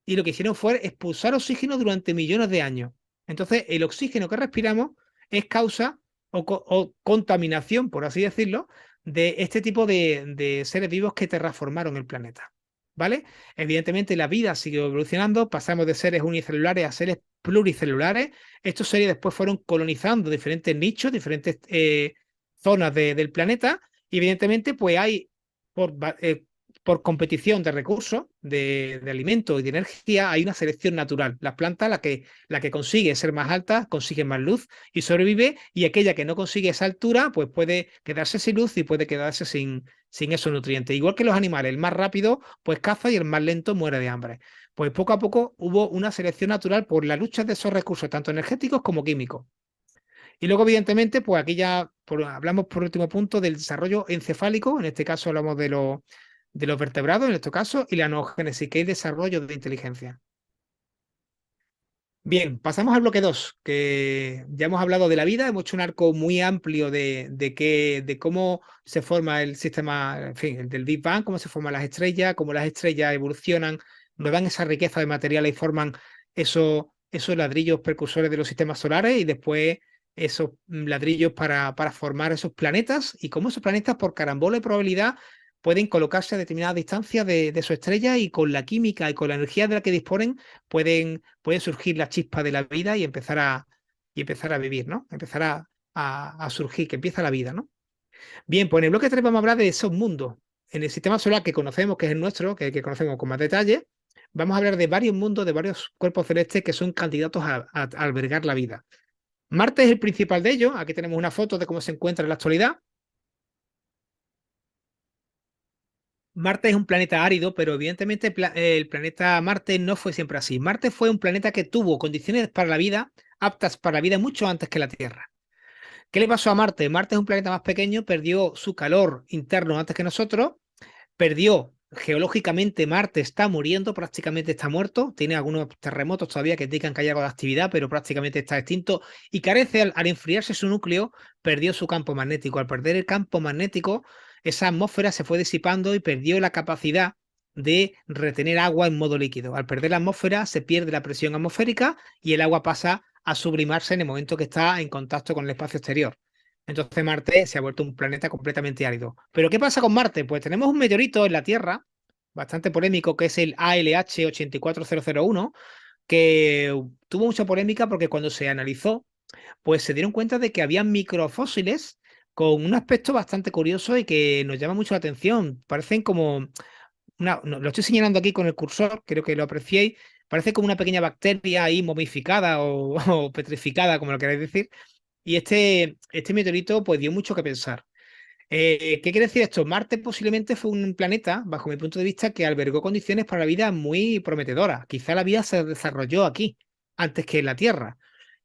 y lo que hicieron fue expulsar oxígeno durante millones de años. Entonces, el oxígeno que respiramos es causa o contaminación, por así decirlo, de este tipo de seres vivos que terraformaron el planeta. ¿Vale? Evidentemente, la vida sigue evolucionando, pasamos de seres unicelulares a seres pluricelulares. Estos seres después fueron colonizando diferentes nichos, diferentes zonas del planeta, y evidentemente, pues hay por, por competición de recursos, de alimentos y de energía, hay una selección natural. Las plantas, la que consigue ser más alta, consigue más luz y sobrevive, y aquella que no consigue esa altura, pues puede quedarse sin luz y puede quedarse sin esos nutrientes. Igual que los animales, el más rápido pues caza y el más lento muere de hambre. Pues poco a poco hubo una selección natural por la lucha de esos recursos, tanto energéticos como químicos. Y luego, evidentemente, pues aquí ya hablamos por último punto del desarrollo encefálico, en este caso hablamos de los vertebrados, en este caso, y la noogénesis, que es desarrollo de inteligencia. Bien, pasamos al bloque 2, que ya hemos hablado de la vida, hemos hecho un arco muy amplio de cómo se forma el sistema, en fin, el del Big Bang, cómo se forman las estrellas, cómo las estrellas evolucionan, nos dan esa riqueza de materiales y forman esos ladrillos precursores de los sistemas solares y después esos ladrillos para formar esos planetas y cómo esos planetas por carambola y probabilidad pueden colocarse a determinada distancia de su estrella y con la química y con la energía de la que disponen puede surgir la chispa de la vida y empezar a vivir, ¿no? Empezar a surgir, que empieza la vida, ¿no? Bien, pues en el bloque 3 vamos a hablar de esos mundos. En el sistema solar que conocemos, que es el nuestro, que conocemos con más detalle, vamos a hablar de varios mundos, de varios cuerpos celestes que son candidatos a albergar la vida. Marte es el principal de ellos. Aquí tenemos una foto de cómo se encuentra en la actualidad. Marte es un planeta árido, pero evidentemente el planeta Marte no fue siempre así. Marte fue un planeta que tuvo condiciones para la vida, aptas para la vida mucho antes que la Tierra. ¿Qué le pasó a Marte? Marte es un planeta más pequeño, perdió su calor interno antes que nosotros, perdió geológicamente. Marte está muriendo, prácticamente está muerto, tiene algunos terremotos todavía que indican que hay algo de actividad, pero prácticamente está extinto y carece, al enfriarse su núcleo, perdió su campo magnético. Al perder el campo magnético, esa atmósfera se fue disipando y perdió la capacidad de retener agua en modo líquido. Al perder la atmósfera, se pierde la presión atmosférica y el agua pasa a sublimarse en el momento que está en contacto con el espacio exterior. Entonces Marte se ha vuelto un planeta completamente árido. ¿Pero qué pasa con Marte? Pues tenemos un meteorito en la Tierra, bastante polémico, que es el ALH 84001, que tuvo mucha polémica porque cuando se analizó, pues se dieron cuenta de que había microfósiles con un aspecto bastante curioso y que nos llama mucho la atención. Parecen como lo estoy señalando aquí con el cursor, creo que lo apreciéis. Parece como una pequeña bacteria ahí momificada o, o petrificada, como lo queráis decir. Y este meteorito pues dio mucho que pensar. ¿Qué quiere decir esto? Marte posiblemente fue un planeta, bajo mi punto de vista, que albergó condiciones para la vida muy prometedoras. Quizá la vida se desarrolló aquí, antes que en la Tierra.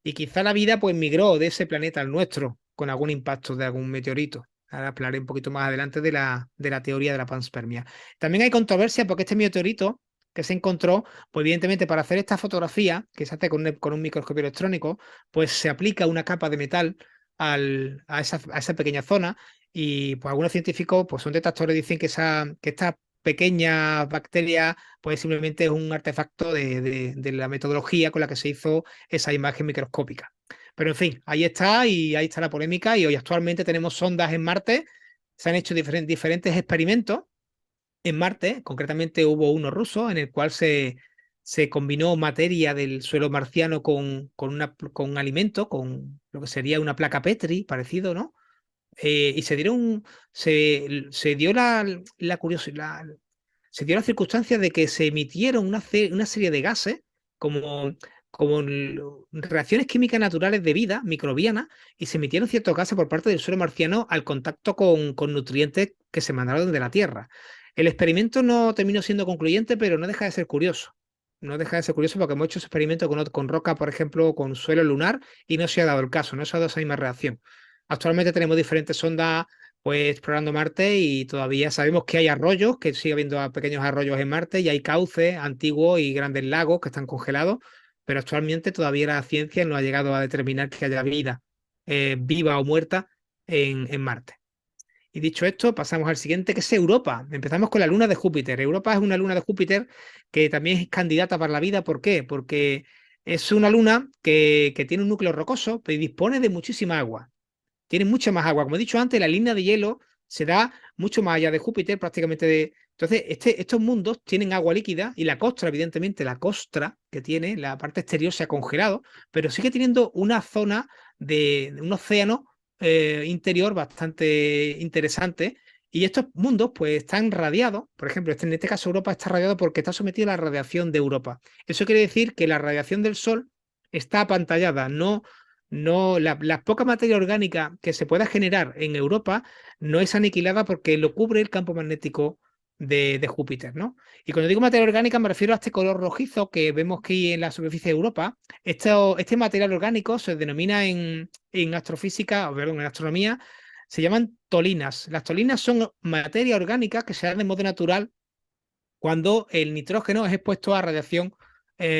Y quizá la vida pues migró de ese planeta al nuestro, con algún impacto de algún meteorito. Ahora hablaré un poquito más adelante de la teoría de la panspermia. También hay controversia porque este meteorito que se encontró, pues evidentemente para hacer esta fotografía, que se hace con un microscopio electrónico, pues se aplica una capa de metal a esa pequeña zona y pues algunos científicos pues son detractores, dicen que esta pequeña bacteria pues simplemente es un artefacto de la metodología con la que se hizo esa imagen microscópica. Pero en fin, ahí está y ahí está la polémica y hoy actualmente tenemos sondas en Marte, se han hecho diferentes experimentos en Marte. Concretamente hubo uno ruso en el cual se combinó materia del suelo marciano con un alimento, con lo que sería una placa Petri, parecido, ¿no? Y se dio la curiosidad, se dio la circunstancia de que se emitieron una serie de gases como, como reacciones químicas naturales de vida, microbianas, y se emitieron ciertos gases por parte del suelo marciano al contacto con nutrientes que se mandaron de la Tierra. El experimento no terminó siendo concluyente, pero no deja de ser curioso. No deja de ser curioso porque hemos hecho experimentos con roca, por ejemplo, con suelo lunar, y no se ha dado el caso, no se ha dado esa misma reacción. Actualmente tenemos diferentes sondas pues explorando Marte y todavía sabemos que hay arroyos, que sigue habiendo pequeños arroyos en Marte y hay cauces antiguos y grandes lagos que están congelados, pero actualmente todavía la ciencia no ha llegado a determinar que haya vida viva o muerta en Marte. Y dicho esto, pasamos al siguiente, que es Europa. Empezamos con la luna de Júpiter. Europa es una luna de Júpiter que también es candidata para la vida. ¿Por qué? Porque es una luna que tiene un núcleo rocoso y dispone de muchísima agua. Tiene mucha más agua. Como he dicho antes, la línea de hielo se da mucho más allá de Júpiter, prácticamente de... Entonces, estos mundos tienen agua líquida y la costra, evidentemente, la costra que tiene, la parte exterior se ha congelado, pero sigue teniendo una zona de un océano interior bastante interesante. Y estos mundos, pues, están radiados. Por ejemplo, en este caso, Europa está radiado porque está sometido a la radiación de Europa. Eso quiere decir que la radiación del Sol está apantallada, la poca materia orgánica que se pueda generar en Europa no es aniquilada porque lo cubre el campo magnético de Júpiter, ¿no? Y cuando digo materia orgánica me refiero a este color rojizo que vemos aquí en la superficie de Europa. Este material orgánico se denomina en astrofísica, o perdón, en astronomía, se llaman tolinas. Las tolinas son materia orgánica que se da de modo natural cuando el nitrógeno es expuesto a radiación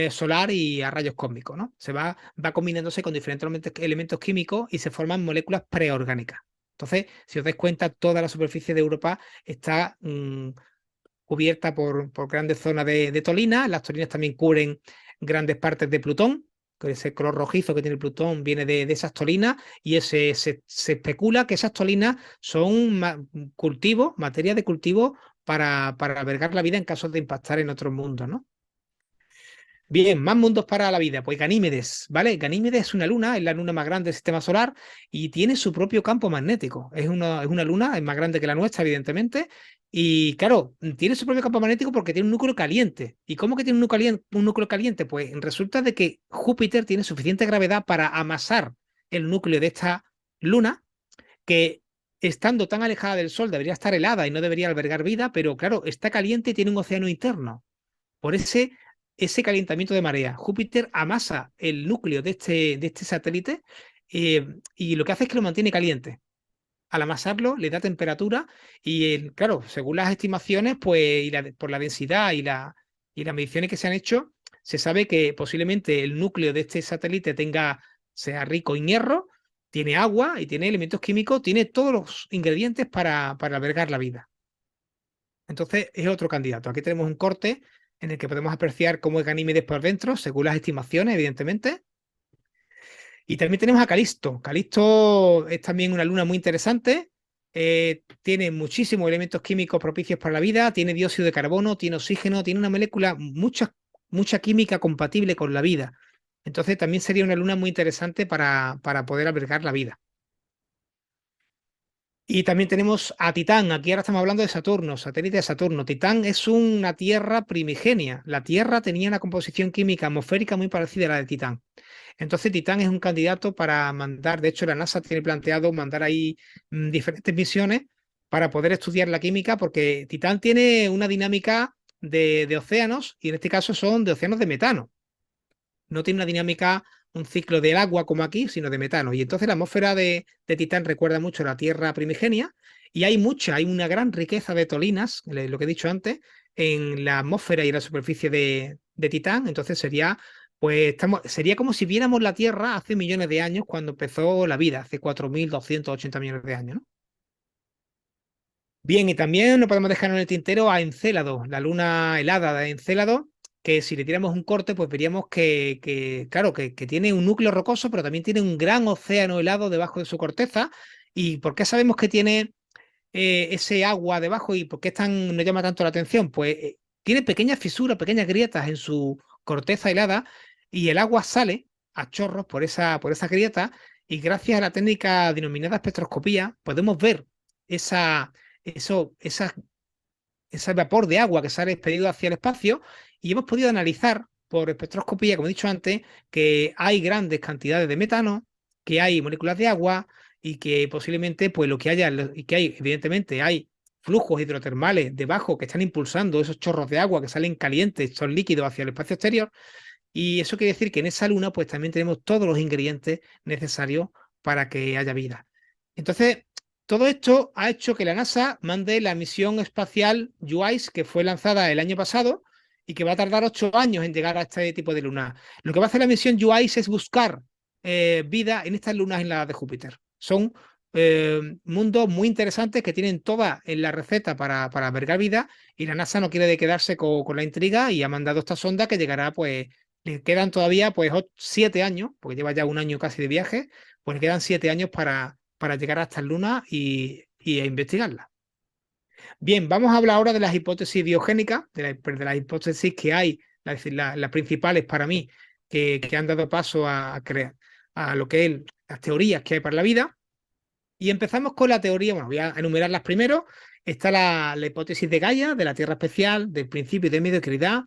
solar y a rayos cósmicos, ¿no? Va combinándose con diferentes elementos químicos y se forman moléculas preorgánicas. Entonces, si os dais cuenta, toda la superficie de Europa está cubierta por grandes zonas de tolinas. Las tolinas también cubren grandes partes de Plutón, que ese color rojizo que tiene Plutón viene de esas tolinas, y se especula que esas tolinas son cultivos, materia de cultivo para albergar la vida en caso de impactar en otros mundos, ¿no? Bien, más mundos para la vida. Pues Ganímedes, ¿vale? Ganímedes es una luna, es la luna más grande del sistema solar y tiene su propio campo magnético. Es una luna, es más grande que la nuestra, evidentemente. Y claro, tiene su propio campo magnético porque tiene un núcleo caliente. ¿Y cómo que tiene un núcleo caliente? Pues resulta de que Júpiter tiene suficiente gravedad para amasar el núcleo de esta luna, que estando tan alejada del Sol, debería estar helada y no debería albergar vida, pero claro, está caliente y tiene un océano interno. Por ese calentamiento de marea, Júpiter amasa el núcleo de este satélite y lo que hace es que lo mantiene caliente. Al amasarlo, le da temperatura y, claro, según las estimaciones, pues, por la densidad y las mediciones que se han hecho, se sabe que posiblemente el núcleo de este satélite sea rico en hierro, tiene agua y tiene elementos químicos, tiene todos los ingredientes para albergar la vida. Entonces es otro candidato. Aquí tenemos un corte en el que podemos apreciar cómo es Ganímedes por dentro, según las estimaciones, evidentemente. Y también tenemos a Calisto. Calisto es también una luna muy interesante. Tiene muchísimos elementos químicos propicios para la vida. Tiene dióxido de carbono, tiene oxígeno, tiene una molécula, mucha química compatible con la vida. Entonces también sería una luna muy interesante para poder albergar la vida. Y también tenemos a Titán. Aquí ahora estamos hablando de Saturno, satélite de Saturno. Titán es una Tierra primigenia. La Tierra tenía una composición química atmosférica muy parecida a la de Titán. Entonces, Titán es un candidato para mandar, de hecho, la NASA tiene planteado mandar ahí diferentes misiones para poder estudiar la química, porque Titán tiene una dinámica de océanos, y en este caso son de océanos de metano. No tiene una dinámica, un ciclo del agua como aquí, sino de metano. Y entonces la atmósfera de Titán recuerda mucho a la Tierra primigenia, y hay una gran riqueza de tolinas, lo que he dicho antes, en la atmósfera y en la superficie de Titán. Entonces sería como si viéramos la Tierra hace millones de años, cuando empezó la vida, hace 4.280 millones de años, ¿no? Bien, y también no podemos dejar en el tintero a Encélado, la luna helada de Encélado, que si le tiramos un corte, pues veríamos claro, que tiene un núcleo rocoso, pero también tiene un gran océano helado debajo de su corteza. ¿Y por qué sabemos que tiene ese agua debajo y por qué nos llama tanto la atención? Pues tiene pequeñas fisuras, pequeñas grietas en su corteza helada, y el agua sale a chorros por esa grieta, y gracias a la técnica denominada espectroscopía podemos ver esa, eso, ese vapor de agua que sale expedido hacia el espacio, y hemos podido analizar por espectroscopía, como he dicho antes, que hay grandes cantidades de metano, que hay moléculas de agua, y que posiblemente, pues lo que haya, y que hay, evidentemente, hay flujos hidrotermales debajo que están impulsando esos chorros de agua que salen calientes, son líquidos, hacia el espacio exterior. Y eso quiere decir que en esa luna pues también tenemos todos los ingredientes necesarios para que haya vida. Entonces, todo esto ha hecho que la NASA mande la misión espacial JUICE, que fue lanzada el año pasado y que va a tardar 8 años en llegar a este tipo de luna. Lo que va a hacer la misión JUICE es buscar vida en estas lunas heladas de Júpiter. Son mundos muy interesantes que tienen toda en la receta para albergar vida, y la NASA no quiere de quedarse con la intriga, y ha mandado esta sonda que llegará, pues le quedan todavía pues 7 años, porque lleva ya un año casi de viaje, pues le quedan 7 años para llegar a estas lunas y a investigarlas. Bien, vamos a hablar ahora de las hipótesis biogénicas, de las hipótesis que hay, las principales para mí, que han dado paso a crear a lo que es las teorías que hay para la vida. Y empezamos con la teoría, bueno, voy a enumerarlas primero. Está la hipótesis de Gaia, de la Tierra especial, del principio de mediocridad,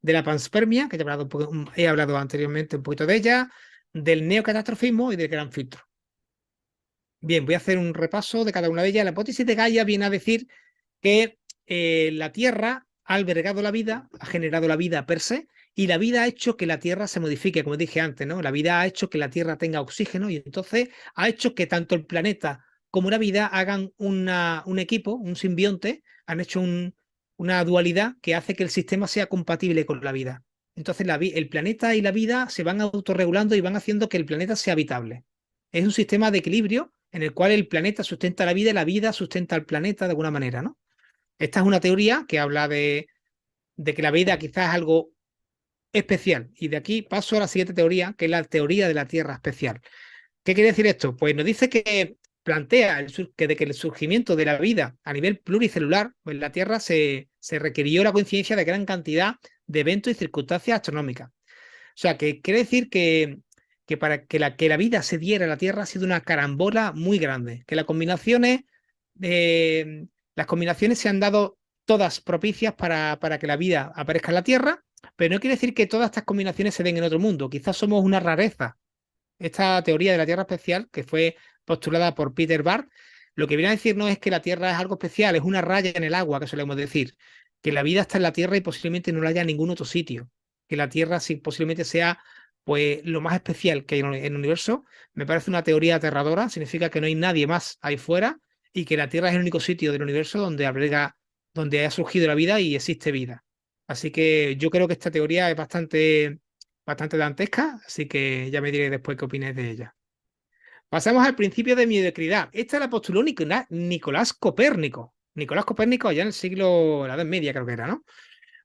de la panspermia, que he hablado anteriormente un poquito de ella, del neocatastrofismo y del gran filtro. Bien, voy a hacer un repaso de cada una de ellas. La hipótesis de Gaia viene a decir que la Tierra ha albergado la vida, ha generado la vida per se, y la vida ha hecho que la Tierra se modifique, como dije antes, ¿no? La vida ha hecho que la Tierra tenga oxígeno, y entonces ha hecho que tanto el planeta como la vida hagan un equipo, un simbionte, han hecho una dualidad que hace que el sistema sea compatible con la vida. Entonces el planeta y la vida se van autorregulando y van haciendo que el planeta sea habitable. Es un sistema de equilibrio en el cual el planeta sustenta la vida y la vida sustenta al planeta de alguna manera, ¿no? Esta es una teoría que habla de que la vida quizás es algo especial. Y de aquí paso a la siguiente teoría, que es la teoría de la Tierra especial. ¿Qué quiere decir esto? Pues nos dice que plantea de que el surgimiento de la vida a nivel pluricelular, pues en la Tierra se requirió la coincidencia de gran cantidad de eventos y circunstancias astronómicas. O sea, que quiere decir que para que la vida se diera en la Tierra ha sido una carambola muy grande, que las combinaciones se han dado todas propicias para que la vida aparezca en la Tierra, pero no quiere decir que todas estas combinaciones se den en otro mundo. Quizás somos una rareza. Esta teoría de la Tierra especial, que fue postulada por Peter Barth, Lo que viene a decirnos es que la Tierra es algo especial, es una raya en el agua, que solemos decir, que la vida está en la Tierra y posiblemente no la haya en ningún otro sitio, que la Tierra sí, posiblemente sea pues lo más especial que hay en el universo. Me parece una teoría aterradora, significa que no hay nadie más ahí fuera y que la Tierra es el único sitio del universo donde donde ha surgido la vida y existe vida. Así que yo creo que esta teoría es bastante dantesca, así que ya me diré después qué opináis de ella. Pasamos al principio de mediocridad. Esta la postuló Nicolás Copérnico. Nicolás Copérnico allá en el siglo, la Edad Media creo que era, ¿no?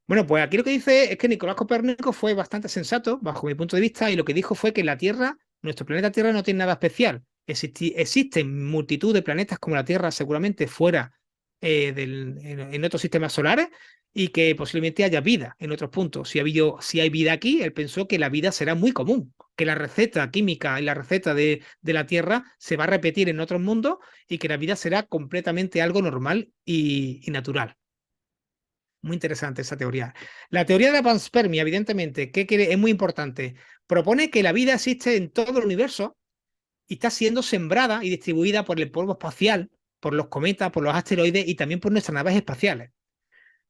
Bueno, pues aquí lo que dice es que Nicolás Copérnico fue bastante sensato, bajo mi punto de vista, y lo que dijo fue que la Tierra, nuestro planeta Tierra, no tiene nada especial. Existen multitud de planetas como la Tierra, seguramente fuera en otros sistemas solares, y que posiblemente haya vida en otros puntos. Si hay vida aquí, él pensó que la vida será muy común, que la receta química y la receta de la Tierra se va a repetir en otros mundos y que la vida será completamente algo normal y natural. Muy interesante esa teoría. La teoría de la panspermia, evidentemente, es muy importante. Propone que la vida existe en todo el universo y está siendo sembrada y distribuida por el polvo espacial, por los cometas, por los asteroides y también por nuestras naves espaciales.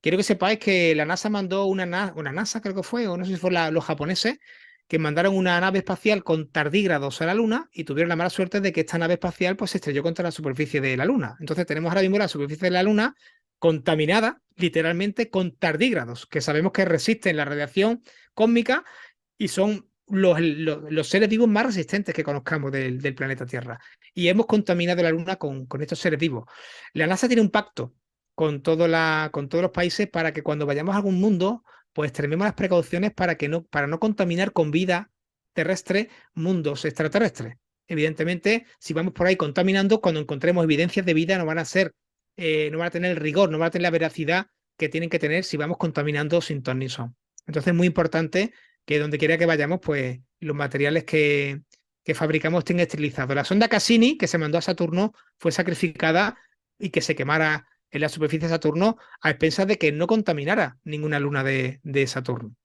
Quiero que sepáis que la NASA mandó una NASA, creo que fue, o no sé si fue los japoneses, que mandaron una nave espacial con tardígrados a la Luna y tuvieron la mala suerte de que esta nave espacial pues, se estrelló contra la superficie de la Luna. Entonces tenemos ahora mismo la superficie de la Luna contaminada literalmente con tardígrados, que sabemos que resisten la radiación cósmica y son los seres vivos más resistentes que conozcamos del planeta Tierra. Y hemos contaminado la Luna con estos seres vivos. La NASA tiene un pacto con todos los países para que cuando vayamos a algún mundo, pues extrememos las precauciones para no contaminar con vida terrestre mundos extraterrestres. Evidentemente, si vamos por ahí contaminando, cuando encontremos evidencias de vida, no van a tener el rigor, no van a tener la veracidad que tienen que tener si vamos contaminando sin ton ni son. Entonces es muy importante que donde quiera que vayamos, pues los materiales que fabricamos estén esterilizados. La sonda Cassini, que se mandó a Saturno, fue sacrificada y que se quemara en la superficie de Saturno a expensas de que no contaminara ninguna luna de Saturno.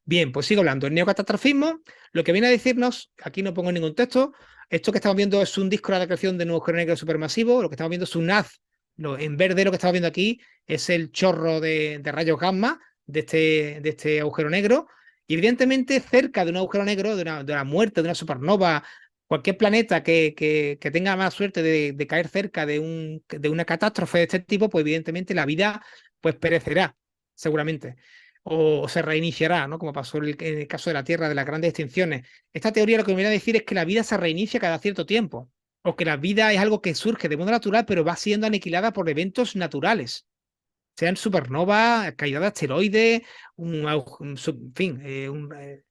Bien, pues sigo hablando. El neocatastrofismo, lo que viene a decirnos, aquí no pongo ningún texto, esto que estamos viendo es un disco de la creación de un agujero negro supermasivo, lo que estamos viendo es un haz, en verde lo que estamos viendo aquí es el chorro de rayos gamma de este agujero negro, y evidentemente cerca de un agujero negro, de una muerte, de una supernova, cualquier planeta que tenga más suerte de caer cerca de una catástrofe de este tipo, pues evidentemente la vida pues perecerá, seguramente o se reiniciará, ¿no? Como pasó en el caso de la Tierra, de las grandes extinciones. Esta teoría lo que me viene a decir es que la vida se reinicia cada cierto tiempo, o que la vida es algo que surge de modo natural, pero va siendo aniquilada por eventos naturales, sean supernovas, caída de asteroides, en fin,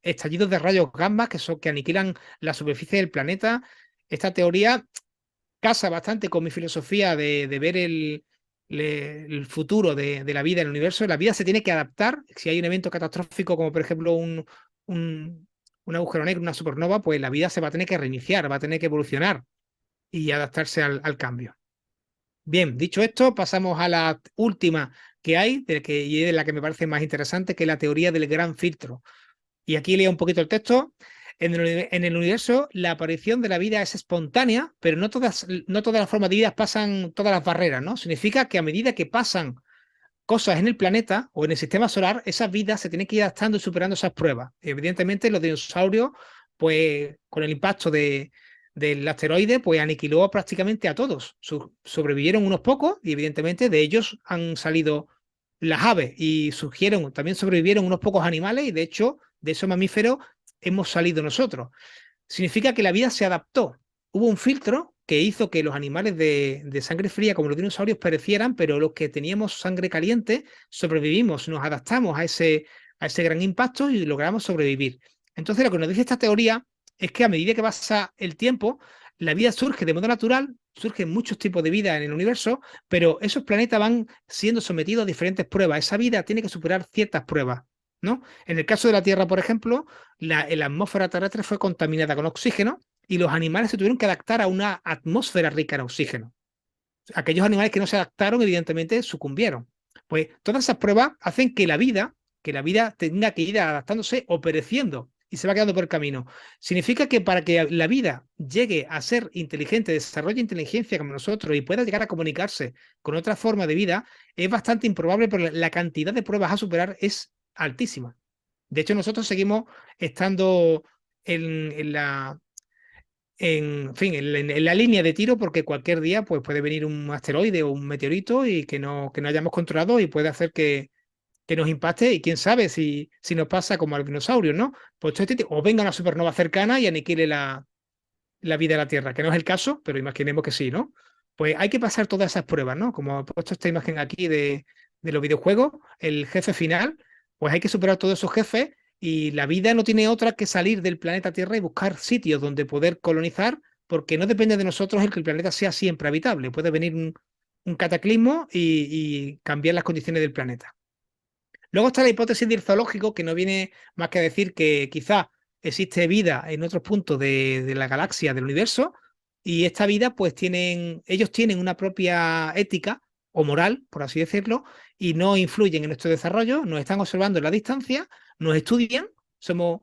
estallidos de rayos gamma que aniquilan la superficie del planeta. Esta teoría casa bastante con mi filosofía de ver el futuro de la vida en el universo. La vida se tiene que adaptar. Si hay un evento catastrófico, como por ejemplo un, un agujero negro, una supernova, pues la vida se va a tener que reiniciar, va a tener que evolucionar y adaptarse al cambio. Bien, dicho esto, pasamos a la última que hay, y es la que me parece más interesante, que es la teoría del gran filtro. Y aquí leo un poquito el texto. En el universo, la aparición de la vida es espontánea, pero no todas las formas de vida pasan todas las barreras, ¿no? Significa que a medida que pasan cosas en el planeta o en el sistema solar, esas vidas se tienen que ir adaptando y superando esas pruebas. Evidentemente, los dinosaurios, pues con el impacto del asteroide, pues aniquiló prácticamente a todos. Sobrevivieron unos pocos y evidentemente de ellos han salido las aves y surgieron, también sobrevivieron unos pocos animales y de hecho de esos mamíferos hemos salido nosotros. Significa que la vida se adaptó. Hubo un filtro que hizo que los animales de sangre fría, como los dinosaurios, perecieran, pero los que teníamos sangre caliente sobrevivimos, nos adaptamos a ese gran impacto y logramos sobrevivir. Entonces, lo que nos dice esta teoría es que a medida que pasa el tiempo, la vida surge de modo natural, surgen muchos tipos de vida en el universo, pero esos planetas van siendo sometidos a diferentes pruebas. Esa vida tiene que superar ciertas pruebas, ¿no? En el caso de la Tierra, por ejemplo, la atmósfera terrestre fue contaminada con oxígeno y los animales se tuvieron que adaptar a una atmósfera rica en oxígeno. Aquellos animales que no se adaptaron, evidentemente, sucumbieron. Pues todas esas pruebas hacen que la vida tenga que ir adaptándose o pereciendo y se va quedando por el camino. Significa que para que la vida llegue a ser inteligente, desarrolle inteligencia como nosotros y pueda llegar a comunicarse con otra forma de vida, es bastante improbable, pero la cantidad de pruebas a superar es altísima. De hecho, nosotros seguimos estando en la, en fin, en la línea de tiro porque cualquier día pues, puede venir un asteroide o un meteorito y que no hayamos controlado y puede hacer que nos impacte y quién sabe si nos pasa como al dinosaurio, ¿no? Pues o venga una supernova cercana y aniquile la vida de la Tierra, que no es el caso, pero imaginemos que sí, ¿no? Pues hay que pasar todas esas pruebas, ¿no? Como he puesto esta imagen aquí de los videojuegos, el jefe final, pues hay que superar todos esos jefes y la vida no tiene otra que salir del planeta Tierra y buscar sitios donde poder colonizar, porque no depende de nosotros el que el planeta sea siempre habitable. Puede venir un cataclismo y cambiar las condiciones del planeta. Luego está la hipótesis del zoológico, que no viene más que a decir que quizá existe vida en otros puntos de la galaxia, del universo, y esta vida, pues ellos tienen una propia ética o moral, por así decirlo, y no influyen en nuestro desarrollo, nos están observando en la distancia, nos estudian, somos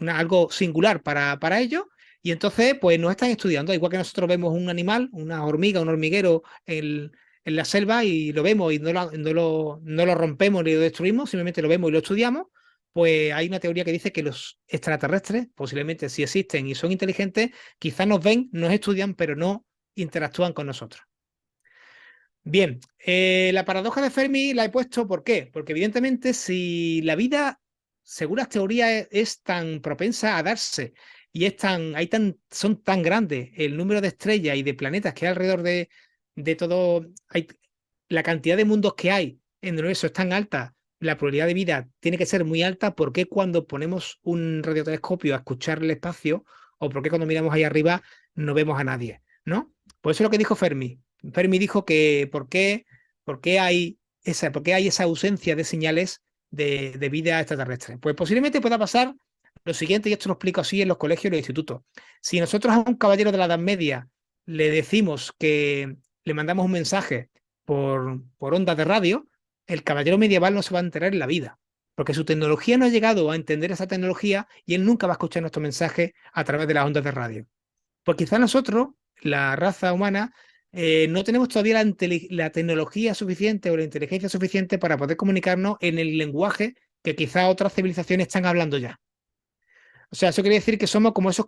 algo singular para ellos, y entonces pues nos están estudiando, igual que nosotros vemos un animal, una hormiga, un hormiguero en la selva y lo vemos y no lo rompemos ni lo destruimos, simplemente lo vemos y lo estudiamos, pues hay una teoría que dice que los extraterrestres, posiblemente si existen y son inteligentes, quizás nos ven, nos estudian, pero no interactúan con nosotros. Bien, la paradoja de Fermi la he puesto, ¿por qué? Porque evidentemente si la vida, según las teorías, es tan propensa a darse y son tan grandes el número de estrellas y de planetas que hay alrededor de todo, la cantidad de mundos que hay en el universo es tan alta, la probabilidad de vida tiene que ser muy alta, ¿por qué cuando ponemos un radiotelescopio a escuchar el espacio o por qué cuando miramos ahí arriba no vemos a nadie? ¿No? Pues eso es lo que dijo Fermi. Fermi dijo que por qué hay esa ausencia de señales de vida extraterrestre. Pues posiblemente pueda pasar lo siguiente, y esto lo explico así en los colegios y los institutos. Si nosotros a un caballero de la Edad Media le decimos que le mandamos un mensaje por ondas de radio, el caballero medieval no se va a enterar en la vida, porque su tecnología no ha llegado a entender esa tecnología y él nunca va a escuchar nuestro mensaje a través de las ondas de radio. Pues quizá nosotros, la raza humana, no tenemos todavía la tecnología suficiente o la inteligencia suficiente para poder comunicarnos en el lenguaje que quizá otras civilizaciones están hablando ya. O sea, eso quiere decir que somos como esos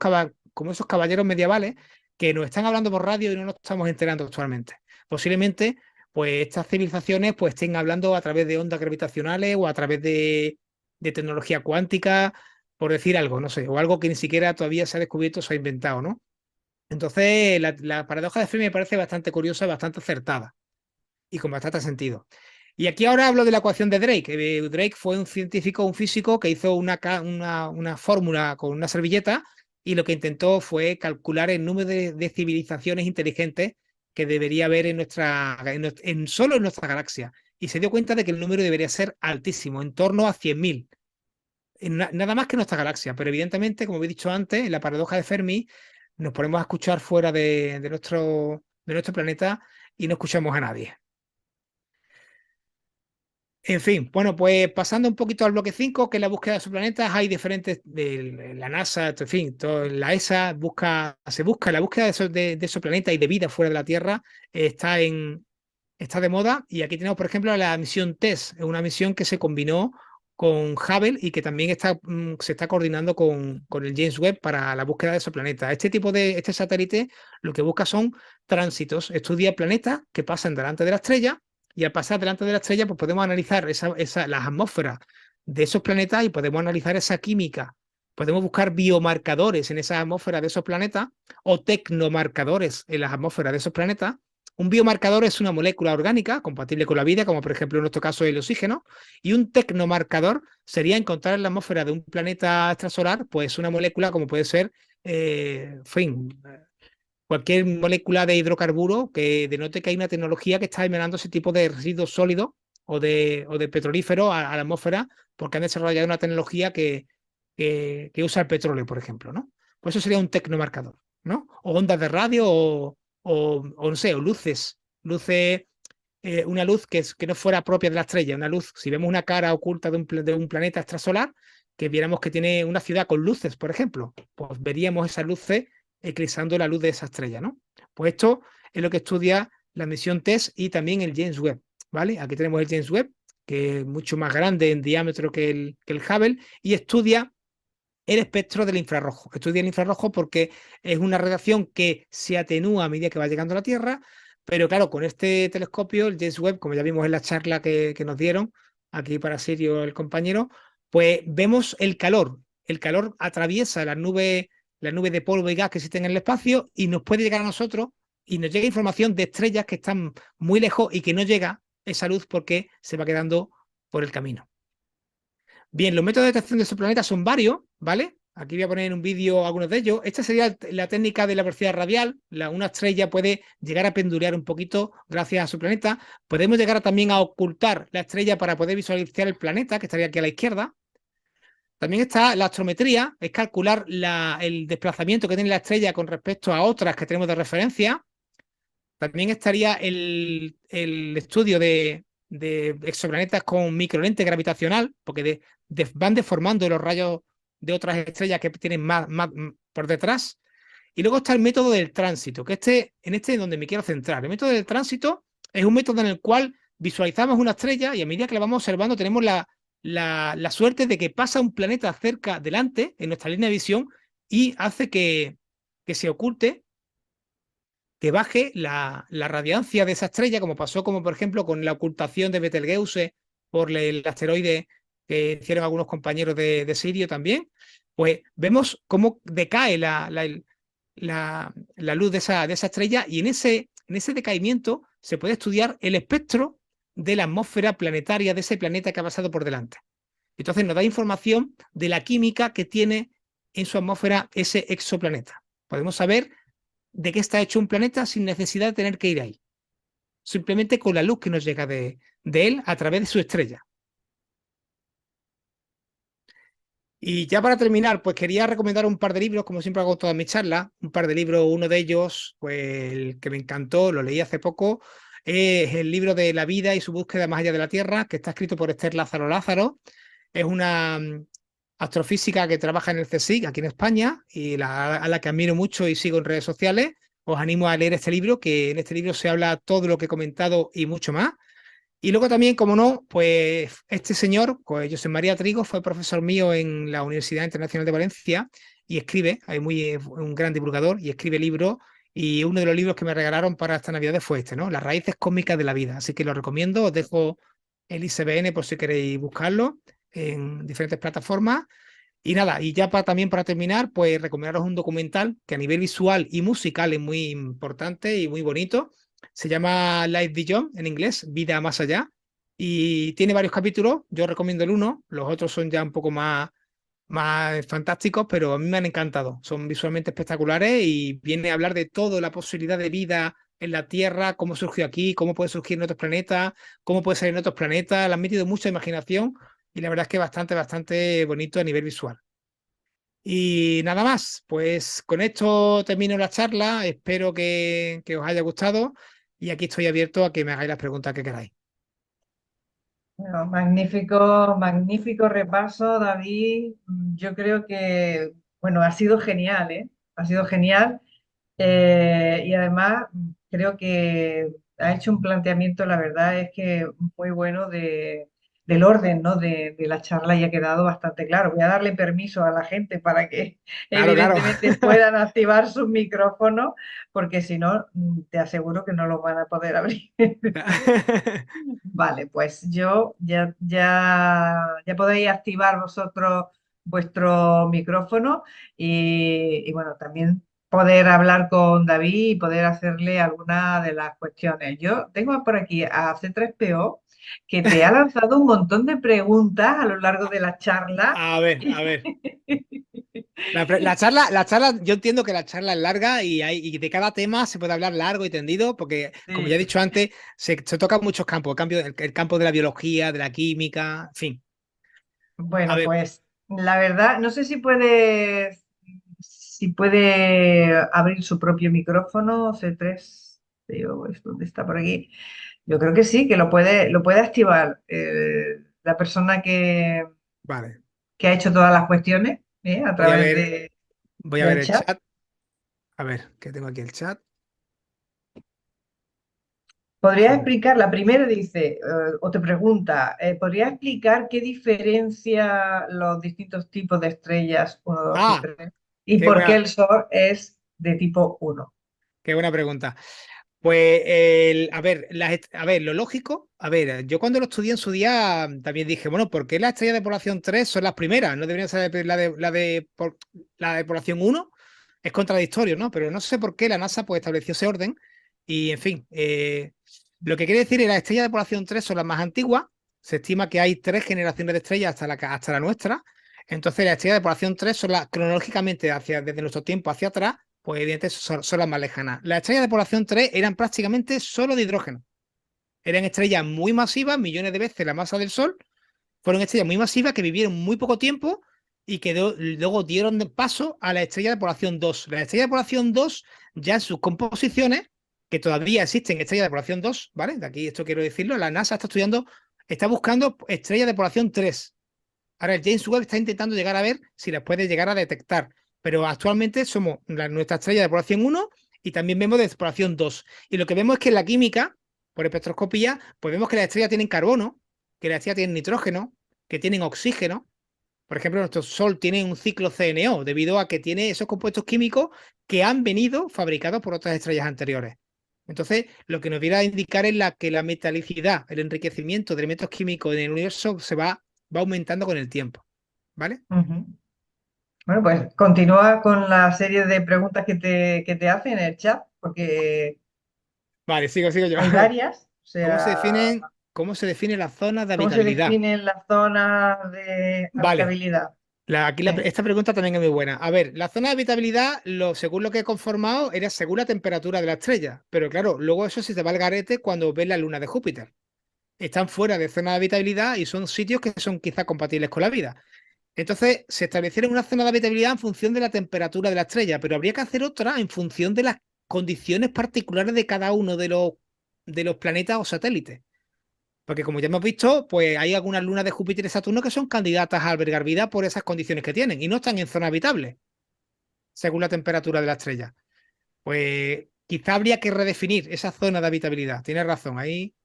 caballeros medievales que nos están hablando por radio y no nos estamos enterando actualmente. Posiblemente, pues estas civilizaciones pues estén hablando a través de ondas gravitacionales o a través de tecnología cuántica, por decir algo, no sé, o algo que ni siquiera todavía se ha descubierto o se ha inventado, ¿no? Entonces, la paradoja de Fermi me parece bastante curiosa, bastante acertada y con bastante sentido. Y aquí ahora hablo de la ecuación de Drake. Drake fue un científico, un físico que hizo una fórmula con una servilleta y lo que intentó fue calcular el número de civilizaciones inteligentes que debería haber solo en nuestra galaxia. Y se dio cuenta de que el número debería ser altísimo, en torno a 100.000. Nada más que nuestra galaxia, pero evidentemente, como he dicho antes, en la paradoja de Fermi nos ponemos a escuchar fuera de nuestro planeta y no escuchamos a nadie. En fin, bueno, pues pasando un poquito al bloque 5, que es la búsqueda de exoplanetas, hay diferentes, la NASA, en fin, la ESA se busca la búsqueda de exoplanetas y de vida fuera de la Tierra, está de moda. Y aquí tenemos, por ejemplo, la misión TESS, una misión que se combinó con Hubble y que también se está coordinando con el James Webb para la búsqueda de exoplanetas. Este satélite lo que busca son tránsitos, estudia planetas que pasan delante de la estrella y al pasar delante de la estrella pues podemos analizar las atmósferas de esos planetas y podemos analizar esa química. Podemos buscar biomarcadores en esa atmósfera de esos planetas o tecnomarcadores en las atmósferas de esos planetas. Un biomarcador es una molécula orgánica compatible con la vida, como por ejemplo en nuestro caso el oxígeno, y un tecnomarcador sería encontrar en la atmósfera de un planeta extrasolar, pues una molécula como puede ser, en fin, cualquier molécula de hidrocarburo que denote que hay una tecnología que está emanando ese tipo de residuos sólidos o de petrolíferos a la atmósfera, porque han desarrollado una tecnología que usa el petróleo, por ejemplo, ¿no? Pues eso sería un tecnomarcador, ¿no? O ondas de radio o no sé, o luces, una luz que no fuera propia de la estrella, una luz, si vemos una cara oculta de un planeta extrasolar, que viéramos que tiene una ciudad con luces, por ejemplo, pues veríamos esas luces eclipsando la luz de esa estrella, ¿no? Pues esto es lo que estudia la misión TESS y también el James Webb, ¿vale? Aquí tenemos el James Webb, que es mucho más grande en diámetro que el Hubble, y estudia el espectro del infrarrojo. Estudia el infrarrojo porque es una radiación que se atenúa a medida que va llegando a la Tierra, pero claro, con este telescopio, el James Webb, como ya vimos en la charla que nos dieron aquí para Sirio el compañero, pues vemos el calor. El calor atraviesa las nubes de polvo y gas que existen en el espacio y nos puede llegar a nosotros y nos llega información de estrellas que están muy lejos y que no llega esa luz porque se va quedando por el camino. Bien, los métodos de detección de exoplanetas son varios, ¿vale? Aquí voy a poner en un vídeo algunos de ellos. Esta sería la técnica de la velocidad radial. Una estrella puede llegar a pendulear un poquito gracias a su planeta. Podemos llegar también a ocultar la estrella para poder visualizar el planeta, que estaría aquí a la izquierda. También está la astrometría, es calcular el desplazamiento que tiene la estrella con respecto a otras que tenemos de referencia. También estaría el estudio de exoplanetas con microlente gravitacional, porque van deformando los rayos de otras estrellas que tienen más por detrás. Y luego está el método del tránsito, que en este es donde me quiero centrar. El método del tránsito es un método en el cual visualizamos una estrella y a medida que la vamos observando tenemos la suerte de que pasa un planeta cerca delante en nuestra línea de visión y hace que se oculte, que baje la radiancia de esa estrella, como pasó, como por ejemplo, con la ocultación de Betelgeuse por el asteroide que hicieron algunos compañeros de Sirio también, pues vemos cómo decae la luz de esa estrella y en ese decaimiento se puede estudiar el espectro de la atmósfera planetaria de ese planeta que ha pasado por delante. Entonces nos da información de la química que tiene en su atmósfera ese exoplaneta. Podemos saber de qué está hecho un planeta sin necesidad de tener que ir ahí, simplemente con la luz que nos llega de él a través de su estrella. Y ya para terminar, pues quería recomendar un par de libros, como siempre hago todas mis charlas, un par de libros, uno de ellos, pues el que me encantó, lo leí hace poco, es el libro de La vida y su búsqueda más allá de la Tierra, que está escrito por Esther Lázaro Lázaro. Es una astrofísica que trabaja en el CSIC aquí en España y a la que admiro mucho y sigo en redes sociales. Os animo a leer este libro, que en este libro se habla todo lo que he comentado y mucho más. Y luego también, como no, pues este señor, pues José María Trigo, fue profesor mío en la Universidad Internacional de Valencia y escribe, es un gran divulgador y escribe libros. Y uno de los libros que me regalaron para esta Navidad fue este, ¿no? Las raíces cósmicas de la vida. Así que lo recomiendo, os dejo el ISBN por si queréis buscarlo en diferentes plataformas. Y nada, y ya también para terminar, pues recomendaros un documental que a nivel visual y musical es muy importante y muy bonito. Se llama Life Beyond en inglés, Vida Más Allá, y tiene varios capítulos. Yo recomiendo el uno, los otros son ya un poco más fantásticos, pero a mí me han encantado. Son visualmente espectaculares y viene a hablar de todo, la posibilidad de vida en la Tierra, cómo surgió aquí, cómo puede surgir en otros planetas, cómo puede ser en otros planetas. Le han metido mucha imaginación y la verdad es que bastante, bastante bonito a nivel visual. Y nada más, pues con esto termino la charla, espero que os haya gustado y aquí estoy abierto a que me hagáis las preguntas que queráis. Bueno, magnífico, magnífico repaso, David. Yo creo que, bueno, ha sido genial, ¿eh? Ha sido genial. Y además creo que ha hecho un planteamiento, la verdad es que muy bueno del orden, ¿no? de la charla y ha quedado bastante claro. Voy a darle permiso a la gente para que Claro, claro. evidentemente puedan activar sus micrófonos, porque si no, te aseguro que no los van a poder abrir. Vale, pues yo ya podéis activar vosotros vuestro micrófono y bueno, también poder hablar con David y poder hacerle alguna de las cuestiones. Yo tengo por aquí a C3PO que te ha lanzado un montón de preguntas a lo largo de la charla. A ver, a ver. La charla, yo entiendo que la charla es larga y de cada tema se puede hablar largo y tendido, porque, como ya he Sí. dicho antes, se tocan muchos campos, el campo de la biología, de la química, en fin. A Bueno, ver, pues la verdad, no sé si puede abrir su propio micrófono, C3, ¿dónde está por aquí? Yo creo que sí, que lo puede activar. La persona que, vale. que ha hecho todas las cuestiones a Voy a través ver, voy a ver del el chat. chat. A ver, que tengo aquí el chat. ¿Podrías A ver. explicar? La primera dice, o te pregunta, ¿podrías explicar qué diferencia los distintos tipos de estrellas uno, 2 y Ah, 3 y qué por qué buena, el Sol es de tipo uno? qué buena pregunta. Pues, a ver, a ver, lo lógico, a ver, yo cuando lo estudié en su día también dije, bueno, ¿por qué las estrellas de población 3 son las primeras? ¿No deberían ser la de población uno? Es contradictorio, ¿no? Pero no sé por qué la NASA pues estableció ese orden y, en fin, lo que quiere decir es que las estrellas de población 3 son las más antiguas, se estima que hay 3 generaciones de estrellas hasta la nuestra, entonces las estrellas de población 3 son las cronológicamente desde nuestro tiempo hacia atrás pues evidentemente son las más lejanas. Las estrellas de población 3 eran prácticamente solo de hidrógeno. Eran estrellas muy masivas, millones de veces la masa del Sol. Fueron estrellas muy masivas que vivieron muy poco tiempo y que luego dieron paso a la estrella de población 2. La estrella de población 2, ya en sus composiciones, que todavía existen estrellas de población 2, ¿vale? De aquí esto quiero decirlo, la NASA está estudiando, está buscando estrellas de población 3. Ahora el James Webb está intentando llegar a ver si las puede llegar a detectar, pero actualmente somos nuestra estrella de población uno y también vemos de población 2. Y lo que vemos es que en la química, por espectroscopía, pues vemos que las estrellas tienen carbono, que las estrellas tienen nitrógeno, que tienen oxígeno. Por ejemplo, nuestro Sol tiene un ciclo CNO debido a que tiene esos compuestos químicos que han venido fabricados por otras estrellas anteriores. Entonces, lo que nos viene a indicar es que la metalicidad, el enriquecimiento de elementos químicos en el universo va aumentando con el tiempo. ¿Vale? Ujú. Bueno, pues continúa con la serie de preguntas que te hacen en el chat, porque Vale, sigo yo. hay varias. O ¿Cómo se sea, definen, cómo se define la zona de ¿cómo se habitabilidad? definen las zonas de Vale, habitabilidad? Sí. esta pregunta también es muy buena. A ver, la zona de habitabilidad, según lo que he conformado, era según la temperatura de la estrella. Pero claro, luego eso se te va al garete cuando ves la luna de Júpiter. Están fuera de zona de habitabilidad y son sitios que son quizá compatibles con la vida. Entonces, se establecieron una zona de habitabilidad en función de la temperatura de la estrella, pero habría que hacer otra en función de las condiciones particulares de cada uno de los planetas o satélites. Porque como ya hemos visto, pues hay algunas lunas de Júpiter y Saturno que son candidatas a albergar vida por esas condiciones que tienen y no están en zona habitable, según la temperatura de la estrella. Pues quizá habría que redefinir esa zona de habitabilidad. Tienes razón ahí.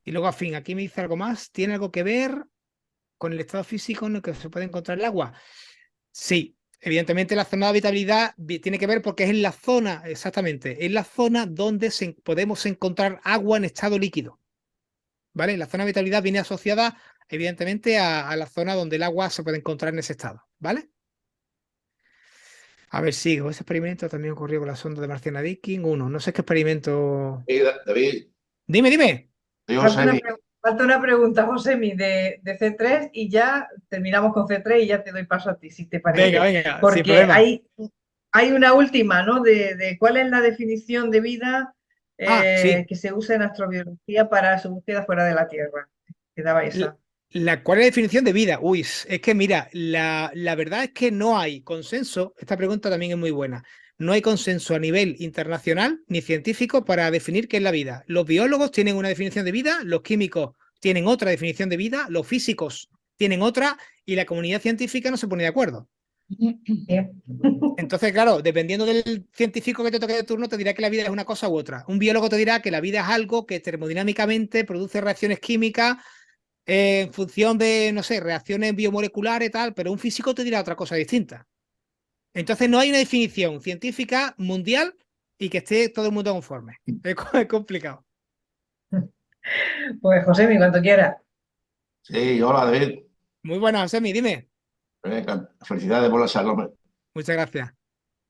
Y luego, a fin, aquí me dice algo más. ¿Tiene algo que ver con el estado físico en el que se puede encontrar el agua? Sí, evidentemente la zona de habitabilidad tiene que ver porque es en la zona, exactamente, es la zona donde podemos encontrar agua en estado líquido. ¿Vale? La zona de habitabilidad viene asociada, evidentemente, a la zona donde el agua se puede encontrar en ese estado. ¿Vale? A ver, sigo. Ese experimento también ocurrió con la sonda de Marciana Dicking. Uno, no sé qué experimento. David, Dime, dime. digo, Semi, Falta una pregunta, Josemi, de C3 y ya terminamos con C3 y ya te doy paso a ti, si te Venga, parece. venga, sin Porque problema. hay una última, ¿no? De cuál es la definición de vida Ah, sí. que se usa en astrobiología para su búsqueda fuera de la Tierra. Quedaba esa. ¿Cuál es la definición de vida? Uy, es que mira, la verdad es que no hay consenso. Esta pregunta también es muy buena. No hay consenso a nivel internacional ni científico para definir qué es la vida. Los biólogos tienen una definición de vida, los químicos tienen otra definición de vida, los físicos tienen otra y la comunidad científica no se pone de acuerdo. Bien. Entonces, claro, dependiendo del científico que te toque de turno, te dirá que la vida es una cosa u otra. Un biólogo te dirá que la vida es algo que termodinámicamente produce reacciones químicas en función de, no sé, reacciones biomoleculares y tal, pero un físico te dirá otra cosa distinta. Entonces no hay una definición científica mundial y que esté todo el mundo conforme. Es complicado. Pues Josemi, cuando quiera. sí, hola David. Muy buenas, Semi, dime. Felicidades por la charla, hombre. Muchas gracias.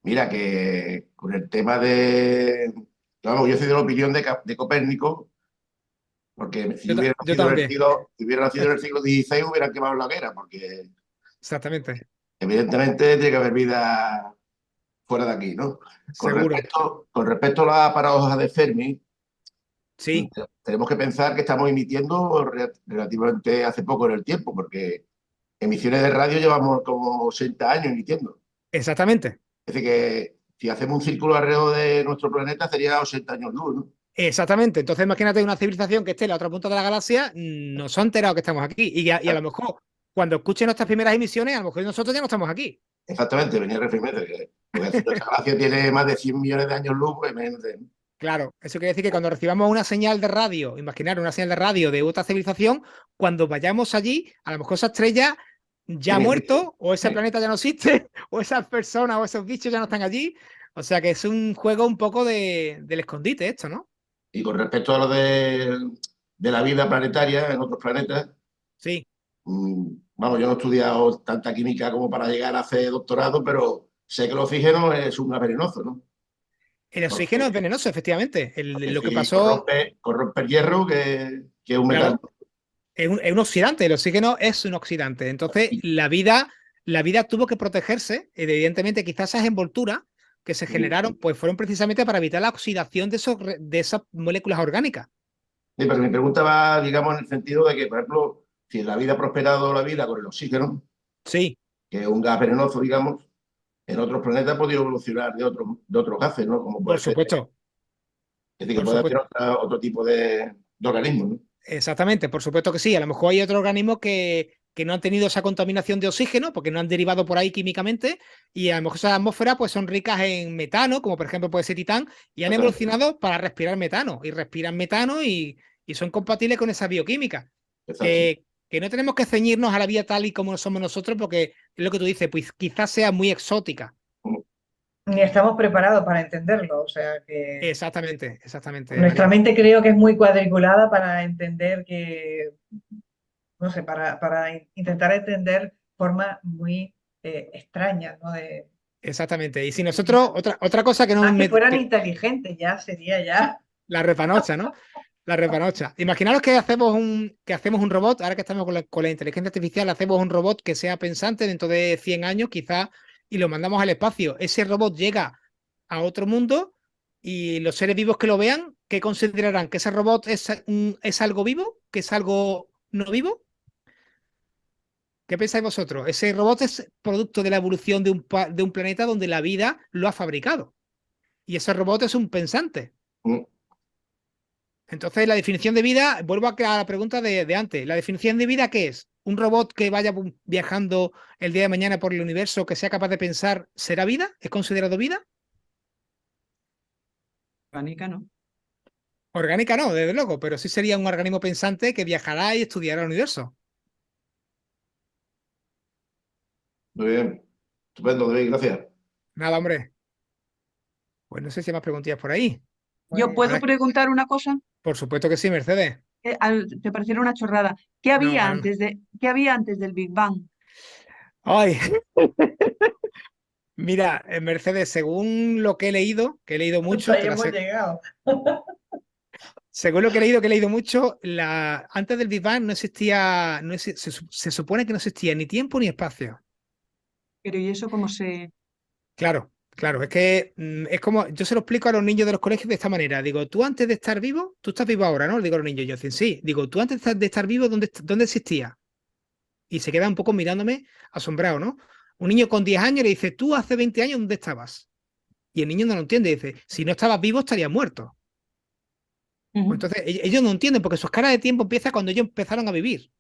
Mira, que con el tema de. Vamos, yo soy de la opinión de Copérnico, porque Yo también, si hubiera nacido en el siglo XVI, hubieran quemado la hoguera, porque exactamente. evidentemente tiene que haber vida fuera de aquí, ¿no? Seguro. Con respecto a la paradoja de Fermi, Sí, tenemos que pensar que estamos emitiendo relativamente hace poco en el tiempo, porque emisiones de radio llevamos como 80 años emitiendo. exactamente. Es decir, que si hacemos un círculo alrededor de nuestro planeta sería 80 años luz, ¿no? Exactamente. Entonces imagínate una civilización que esté en la otra punta de la galaxia, no se ha enterado que estamos aquí. Y a lo mejor cuando escuchen nuestras primeras emisiones, a lo mejor nosotros ya no estamos aquí. Exactamente, venía Refrimeter, porque si nuestra galaxia tiene más de 100 millones de años luz, pues imagínate. Claro, eso quiere decir que cuando recibamos una señal de radio, imaginar una señal de radio de otra civilización, cuando vayamos allí, a lo mejor esa estrella ya ha Tiene que muerto, o ese planeta ya no existe, o esas personas o esos bichos ya no están allí. O sea que es un juego un poco del escondite esto, ¿no? Y con respecto a lo de la vida planetaria en otros planetas, Sí. vamos, yo no he estudiado tanta química como para llegar a hacer doctorado, pero sé que el oxígeno es un gas venenoso, ¿no? El oxígeno es Porque, venenoso, efectivamente. porque Lo que si pasó, corrompe el hierro, que es un metal. claro, es un oxidante. El oxígeno es un oxidante. Entonces, la vida tuvo que protegerse. Evidentemente, quizás esas envolturas que se generaron, pues fueron precisamente para evitar la oxidación de esas moléculas orgánicas. Sí, pero mi pregunta va, digamos, en el sentido de que, por ejemplo, si la vida ha prosperado la vida con el oxígeno, Sí, que es un gas venenoso, digamos, en otros planetas ha podido evolucionar de otros gases, ¿no? Como puede por ser, supuesto, es decir, que por puede haber supuesto. otro tipo de organismos, ¿no? Exactamente, por supuesto que sí. A lo mejor hay otros organismos que no han tenido esa contaminación de oxígeno porque no han derivado por ahí químicamente y a lo mejor esas atmósferas pues, son ricas en metano, como por ejemplo puede ser Titán, y han Exactamente, evolucionado para respirar metano y respiran metano y son compatibles con esa bioquímica. exacto. Que no tenemos que ceñirnos a la vida tal y como somos nosotros porque es lo que tú dices, pues quizás sea muy exótica. Ni estamos preparados para entenderlo, o sea que Exactamente, exactamente, nuestra María. mente creo que es muy cuadriculada para entender que, no sé, para intentar entender formas muy extrañas, ¿no? Exactamente. Y si De nosotros, vida. otra cosa que no Más que me, fueran inteligentes, ya sería ya. la repanocha, ¿no? La repanocha. Imaginaros que hacemos un robot, ahora que estamos con la inteligencia artificial, hacemos un robot que sea pensante dentro de 100 años, quizás, y lo mandamos al espacio. Ese robot llega a otro mundo y los seres vivos que lo vean, ¿qué considerarán? ¿Que ese robot es algo vivo? ¿Que es algo no vivo? ¿Qué pensáis vosotros? Ese robot es producto de la evolución de un planeta donde la vida lo ha fabricado. Y ese robot es un pensante. Entonces, la definición de vida, vuelvo a la pregunta de antes. ¿La definición de vida qué es? ¿Un robot que vaya viajando el día de mañana por el universo, que sea capaz de pensar, será vida? ¿Es considerado vida? Orgánica, ¿no? Orgánica no, desde luego, pero sí sería un organismo pensante que viajará y estudiará el universo. Muy bien. Estupendo, David, gracias. Nada, hombre. Pues no sé si hay más preguntillas por ahí. ¿Yo Pues, puedo Ahora, preguntar una cosa? por supuesto que sí, Mercedes. ¿Te pareciera una chorrada? No, para nada. ¿Qué había antes del Big Bang? Ay, mira, Mercedes, según lo que he leído hasta mucho, ahí hemos llegado. según lo que he leído mucho, antes del Big Bang no existía, se supone que no existía ni tiempo ni espacio. Pero ¿y eso cómo se...? Claro, claro, es que es como, yo se lo explico a los niños de los colegios de esta manera. Digo, tú antes de estar vivo, tú estás vivo ahora, ¿no? Le digo a los niños, yo dicen, sí. Digo, tú antes de estar vivo, ¿dónde existías? Y se queda un poco mirándome asombrado, ¿no? Un niño con 10 años le dice, tú hace 20 años, ¿dónde estabas? Y el niño no lo entiende, dice, si no estabas vivo, estarías muerto. Pues Ujú. entonces ellos no entienden porque su escala de tiempo empieza cuando ellos empezaron a vivir.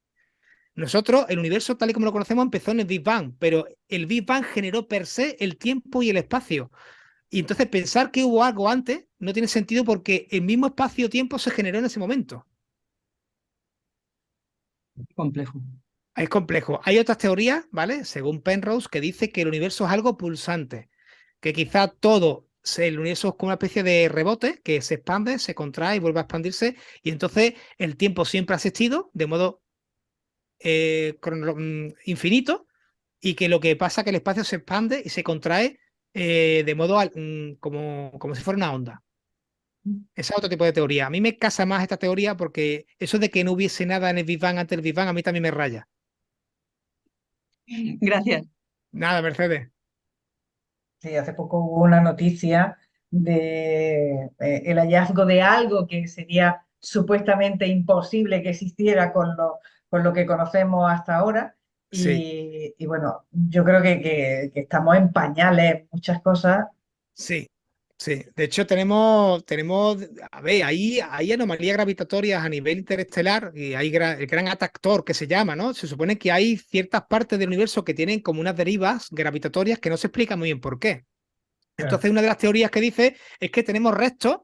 Nosotros, el universo tal y como lo conocemos, empezó en el Big Bang, pero el Big Bang generó per se el tiempo y el espacio. Y entonces pensar que hubo algo antes no tiene sentido porque el mismo espacio-tiempo se generó en ese momento. Complejo. Es complejo. Hay otras teorías, ¿vale? Según Penrose, que dice que el universo es algo pulsante, que quizá el universo es como una especie de rebote que se expande, se contrae y vuelve a expandirse, y entonces el tiempo siempre ha existido de modo infinito, y que lo que pasa es que el espacio se expande y se contrae de modo como si fuera una onda. Ese es otro tipo de teoría. A mí me casa más esta teoría porque eso de que no hubiese nada en el Big Bang antes del Big Bang a mí también me raya. Gracias. Nada, Mercedes. Sí, hace poco hubo una noticia de el hallazgo de algo que sería supuestamente imposible que existiera con lo que conocemos hasta ahora. Sí, Bueno, yo creo que estamos en pañales en muchas cosas. sí, Sí, de hecho tenemos, a ver, hay anomalías gravitatorias a nivel interestelar y hay el gran atractor que se llama, ¿no? Se supone que hay ciertas partes del universo que tienen como unas derivas gravitatorias que no se explica muy bien por qué. Claro, Entonces, una de las teorías que dice es que tenemos restos,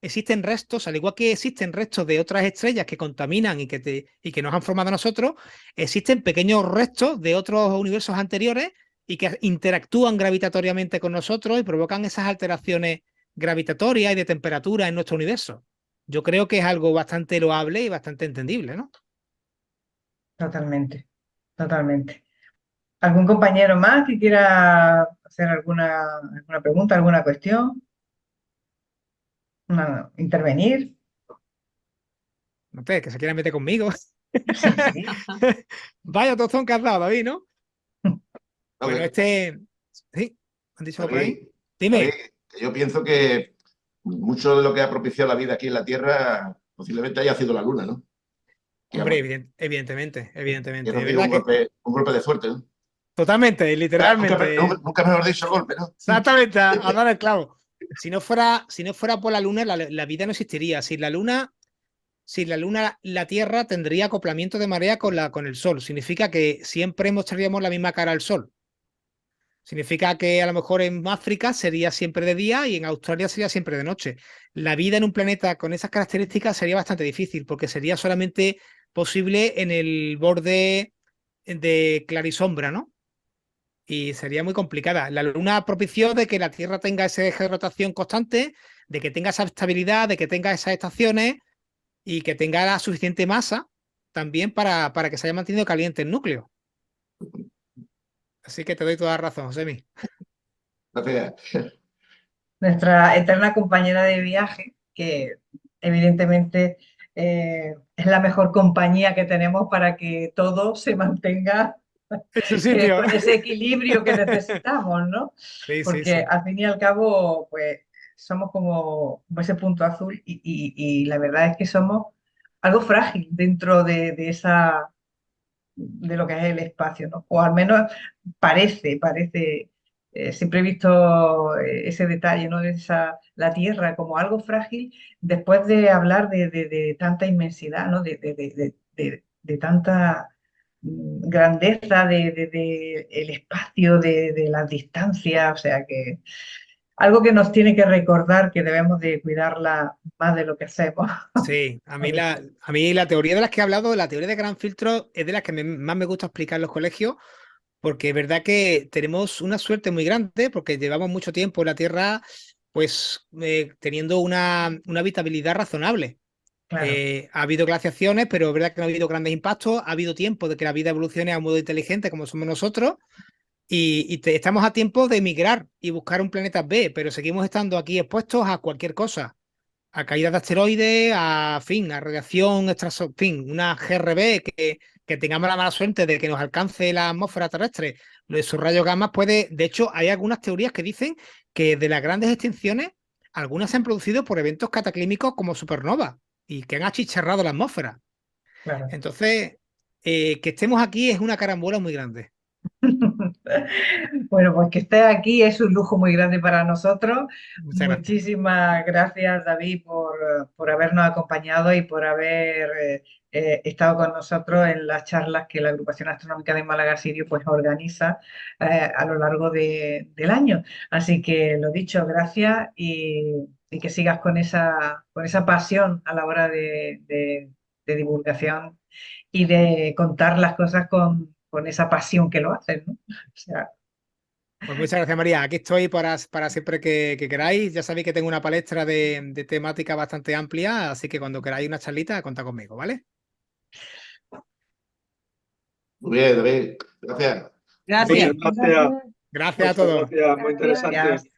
existen restos, al igual que existen restos de otras estrellas que contaminan y que nos han formado a nosotros, existen pequeños restos de otros universos anteriores y que interactúan gravitatoriamente con nosotros y provocan esas alteraciones gravitatorias y de temperatura en nuestro universo. Yo creo que es algo bastante loable y bastante entendible, ¿no? totalmente, totalmente. ¿Algún compañero más que quiera hacer alguna pregunta, alguna cuestión? Intervenir. No sé, que se quiera meter conmigo. Sí, sí. Vaya tostón que has dado, David, ¿no? No, Bueno, sí, ¿han dicho algo por ahí? David, David, Dime. yo pienso que mucho de lo que ha propiciado la vida aquí en la Tierra posiblemente haya sido la Luna, ¿no? Que ha, Hombre, que evidentemente. ha Es sido verdad que un golpe de suerte, ¿no? totalmente, literalmente. Nunca mejor dicho golpe, ¿no? Exactamente, a dar el clavo. Si no fuera por la Luna, la vida no existiría. Sin la Luna, la Tierra tendría acoplamiento de marea con el Sol. Significa que siempre mostraríamos la misma cara al Sol. Significa que a lo mejor en África sería siempre de día y en Australia sería siempre de noche. La vida en un planeta con esas características sería bastante difícil porque sería solamente posible en el borde de clarisombra, ¿no? Y sería muy complicada. La Luna propició de que la Tierra tenga ese eje de rotación constante, de que tenga esa estabilidad, de que tenga esas estaciones y que tenga la suficiente masa también para que se haya mantenido caliente el núcleo. Así que te doy toda la razón, Josemi. Gracias. Nuestra eterna compañera de viaje, que evidentemente es la mejor compañía que tenemos para que todo se mantenga En su sitio. con ese equilibrio que necesitamos, ¿no? Sí, sí, Porque sí. al fin y al cabo, pues somos como ese punto azul y la verdad es que somos algo frágil dentro de lo que es el espacio, ¿no? O al menos parece. Siempre he visto ese detalle, ¿no? La Tierra como algo frágil después de hablar de tanta inmensidad, ¿no? De tanta grandeza de el espacio, de las distancias, o sea que algo que nos tiene que recordar que debemos de cuidarla más de lo que hacemos. Sí, a mí la teoría de las que he hablado, la teoría de gran filtro, es de las que más me gusta explicar en los colegios, porque es verdad que tenemos una suerte muy grande, porque llevamos mucho tiempo en la Tierra, pues teniendo una habitabilidad razonable. Claro, Ha habido glaciaciones, pero es verdad que no ha habido grandes impactos, ha habido tiempo de que la vida evolucione a un modo inteligente como somos nosotros, y estamos a tiempo de emigrar y buscar un planeta B, pero seguimos estando aquí expuestos a cualquier cosa, a caídas de asteroides, a radiación fin, una GRB que tengamos la mala suerte de que nos alcance la atmósfera terrestre. Lo de sus rayos gamma puede, de hecho, hay algunas teorías que dicen que de las grandes extinciones, algunas se han producido por eventos cataclímicos como supernovas y que han achicharrado la atmósfera. claro. Entonces, que estemos aquí es una carambola muy grande. Bueno, pues que estés aquí es un lujo muy grande para nosotros. Muchas gracias. Muchísimas gracias, David, por habernos acompañado y por haber estado con nosotros en las charlas que la Agrupación Astronómica de Málaga Sirio pues organiza a lo largo del año. Así que lo dicho, gracias y que sigas con esa pasión a la hora de divulgación y de contar las cosas con esa pasión que lo hacen, ¿no? O sea, Pues muchas gracias, María. Aquí estoy para siempre que queráis. Ya sabéis que tengo una palestra de temática bastante amplia, así que cuando queráis una charlita, contad conmigo, ¿vale? Muy bien, David. Gracias. Gracias. Muchas gracias, Gracias a muchas todos. gracias, muy interesante. gracias.